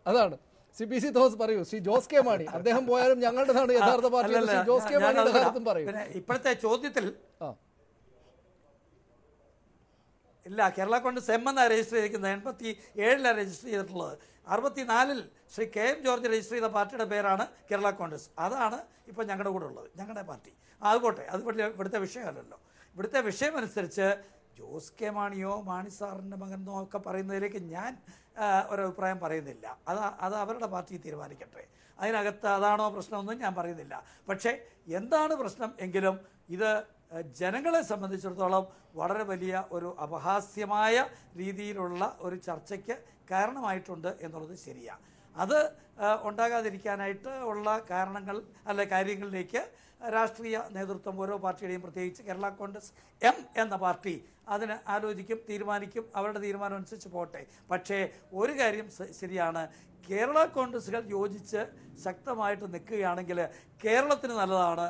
അതാണ് ശ്രീ പി.സി. തോമസ് പറയൂ. ശ്രീ ജോസ് കെ മാണി അദ്ദേഹം പോയാലും ഞങ്ങളുടേതാണ് യഥാർത്ഥ പാർട്ടി. ശ്രീ ജോസ് കെ മാണിയുടെ കാര്യത്തും പറയൂ. ഇപ്പോഴത്തെ ചോദ്യത്തിൽ ഇല്ല, കേരള കോൺഗ്രസ് എം എന്നാണ് രജിസ്റ്റർ ചെയ്തിരിക്കുന്നത്. 87 രജിസ്റ്റർ ചെയ്തിട്ടുള്ളത്. 64 ശ്രീ KM ജോർജ് രജിസ്റ്റർ ചെയ്ത പാർട്ടിയുടെ പേരാണ് കേരള കോൺഗ്രസ്. അതാണ് ഇപ്പോൾ ഞങ്ങളുടെ കൂടെ ഉള്ളത്, ഞങ്ങളുടെ പാർട്ടി. അതുകൊട്ടെ, അത് ഇവിടുത്തെ വിഷയമല്ലല്ലോ. ഇവിടുത്തെ വിഷയമനുസരിച്ച് ജോസ് കെ മാണിയോ മാണി സാറിൻ്റെ മകനെന്നോ ഒക്കെ പറയുന്നതിലേക്ക് ഞാൻ ഒരഭിപ്രായം പറയുന്നില്ല. അത് അവരുടെ പാർട്ടി തീരുമാനിക്കട്ടെ. അതിനകത്ത് അതാണോ പ്രശ്നമൊന്നും ഞാൻ പറയുന്നില്ല. പക്ഷേ എന്താണ് പ്രശ്നം എങ്കിലും ഇത് ജനങ്ങളെ സംബന്ധിച്ചിടത്തോളം വളരെ വലിയ ഒരു അപഹാസ്യമായ രീതിയിലുള്ള ഒരു ചർച്ചയ്ക്ക് കാരണമായിട്ടുണ്ട് എന്നുള്ളത് ശരിയാണ്. അത് ഉണ്ടാകാതിരിക്കാനായിട്ട് ഉള്ള കാര്യങ്ങളിലേക്ക് രാഷ്ട്രീയ നേതൃത്വം ഓരോ പാർട്ടിയുടെയും, പ്രത്യേകിച്ച് കേരള കോൺഗ്രസ് എം എന്ന പാർട്ടി അതിന് ആലോചിക്കും, തീരുമാനിക്കും. അവരുടെ തീരുമാനം അനുസരിച്ച് പോട്ടെ. പക്ഷേ ഒരു കാര്യം ശരിയാണ്, കേരള കോൺഗ്രസുകൾ യോജിച്ച് ശക്തമായിട്ട് നിൽക്കുകയാണെങ്കിൽ കേരളത്തിന് നല്ലതാണ്.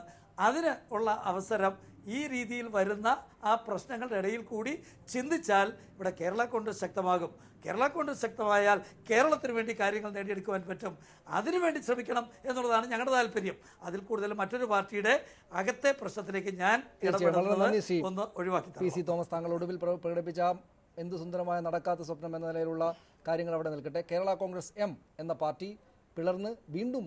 അതിന് ഉള്ള അവസരം ഈ രീതിയിൽ വരുന്ന ആ പ്രശ്നങ്ങളുടെ ഇടയിൽ കൂടി ചിന്തിച്ചാൽ ഇവിടെ കേരള കോൺഗ്രസ് ശക്തമാകും. കേരള കോൺഗ്രസ് ശക്തമായാൽ കേരളത്തിന് വേണ്ടി കാര്യങ്ങൾ നേടിയെടുക്കുവാൻ പറ്റും. അതിനുവേണ്ടി ശ്രമിക്കണം എന്നുള്ളതാണ് ഞങ്ങളുടെ താല്പര്യം. അതിൽ കൂടുതൽ മറ്റൊരു പാർട്ടിയുടെ അകത്തെ പ്രശ്നത്തിലേക്ക് ഞാൻ ഒന്ന് ഒഴിവാക്കി. പി.സി. തോമസ്, താങ്കൾ ഒടുവിൽ പ്രകടിപ്പിച്ച എന്ത് സുന്ദരമായ നടക്കാത്ത സ്വപ്നം എന്ന നിലയിലുള്ള കാര്യങ്ങൾ അവിടെ നിൽക്കട്ടെ. കേരള കോൺഗ്രസ് എം എന്ന പാർട്ടി പിളർന്ന് വീണ്ടും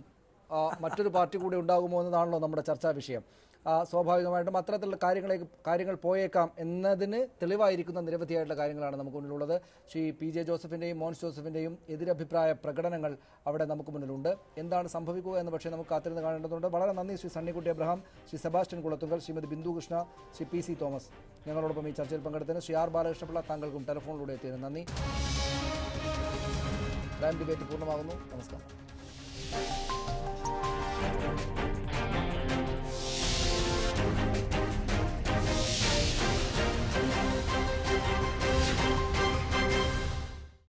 മറ്റൊരു പാർട്ടി കൂടി ഉണ്ടാകുമോ എന്നതാണല്ലോ നമ്മുടെ ചർച്ചാ വിഷയം. സ്വാഭാവികമായിട്ടും അത്തരത്തിലുള്ള കാര്യങ്ങൾ പോയേക്കാം എന്നതിന് തെളിവായിരിക്കുന്ന നിരവധിയായിട്ടുള്ള കാര്യങ്ങളാണ് നമുക്ക് മുന്നിലുള്ളത്. ശ്രീ P.J. ജോസഫിൻ്റെയും മോൻസ് ജോസഫിൻ്റെയും എതിരഭിപ്രായ പ്രകടനങ്ങൾ അവിടെ നമുക്ക് മുന്നിലുണ്ട്. എന്താണ് സംഭവിക്കുക എന്ന് പക്ഷേ നമുക്ക് കാത്തിരുന്ന് കാണേണ്ടതുണ്ട്. വളരെ നന്ദി Shri Sunnykutty Abraham, Shri Sebastian Kulathunkal, Shrimati Bindu Krishna, Shri P.C. Thomas ഞങ്ങളോടൊപ്പം ഈ ചർച്ചയിൽ പങ്കെടുത്തതിന്. ശ്രീ R. ബാലകൃഷ്ണപിള്ള, താങ്കൾക്കും ടെലിഫോണിലൂടെ എത്തിയതിന് നന്ദി. ലൈവ് ഡിബേറ്റ് പൂർണ്ണമാകുന്നു. നമസ്കാരം.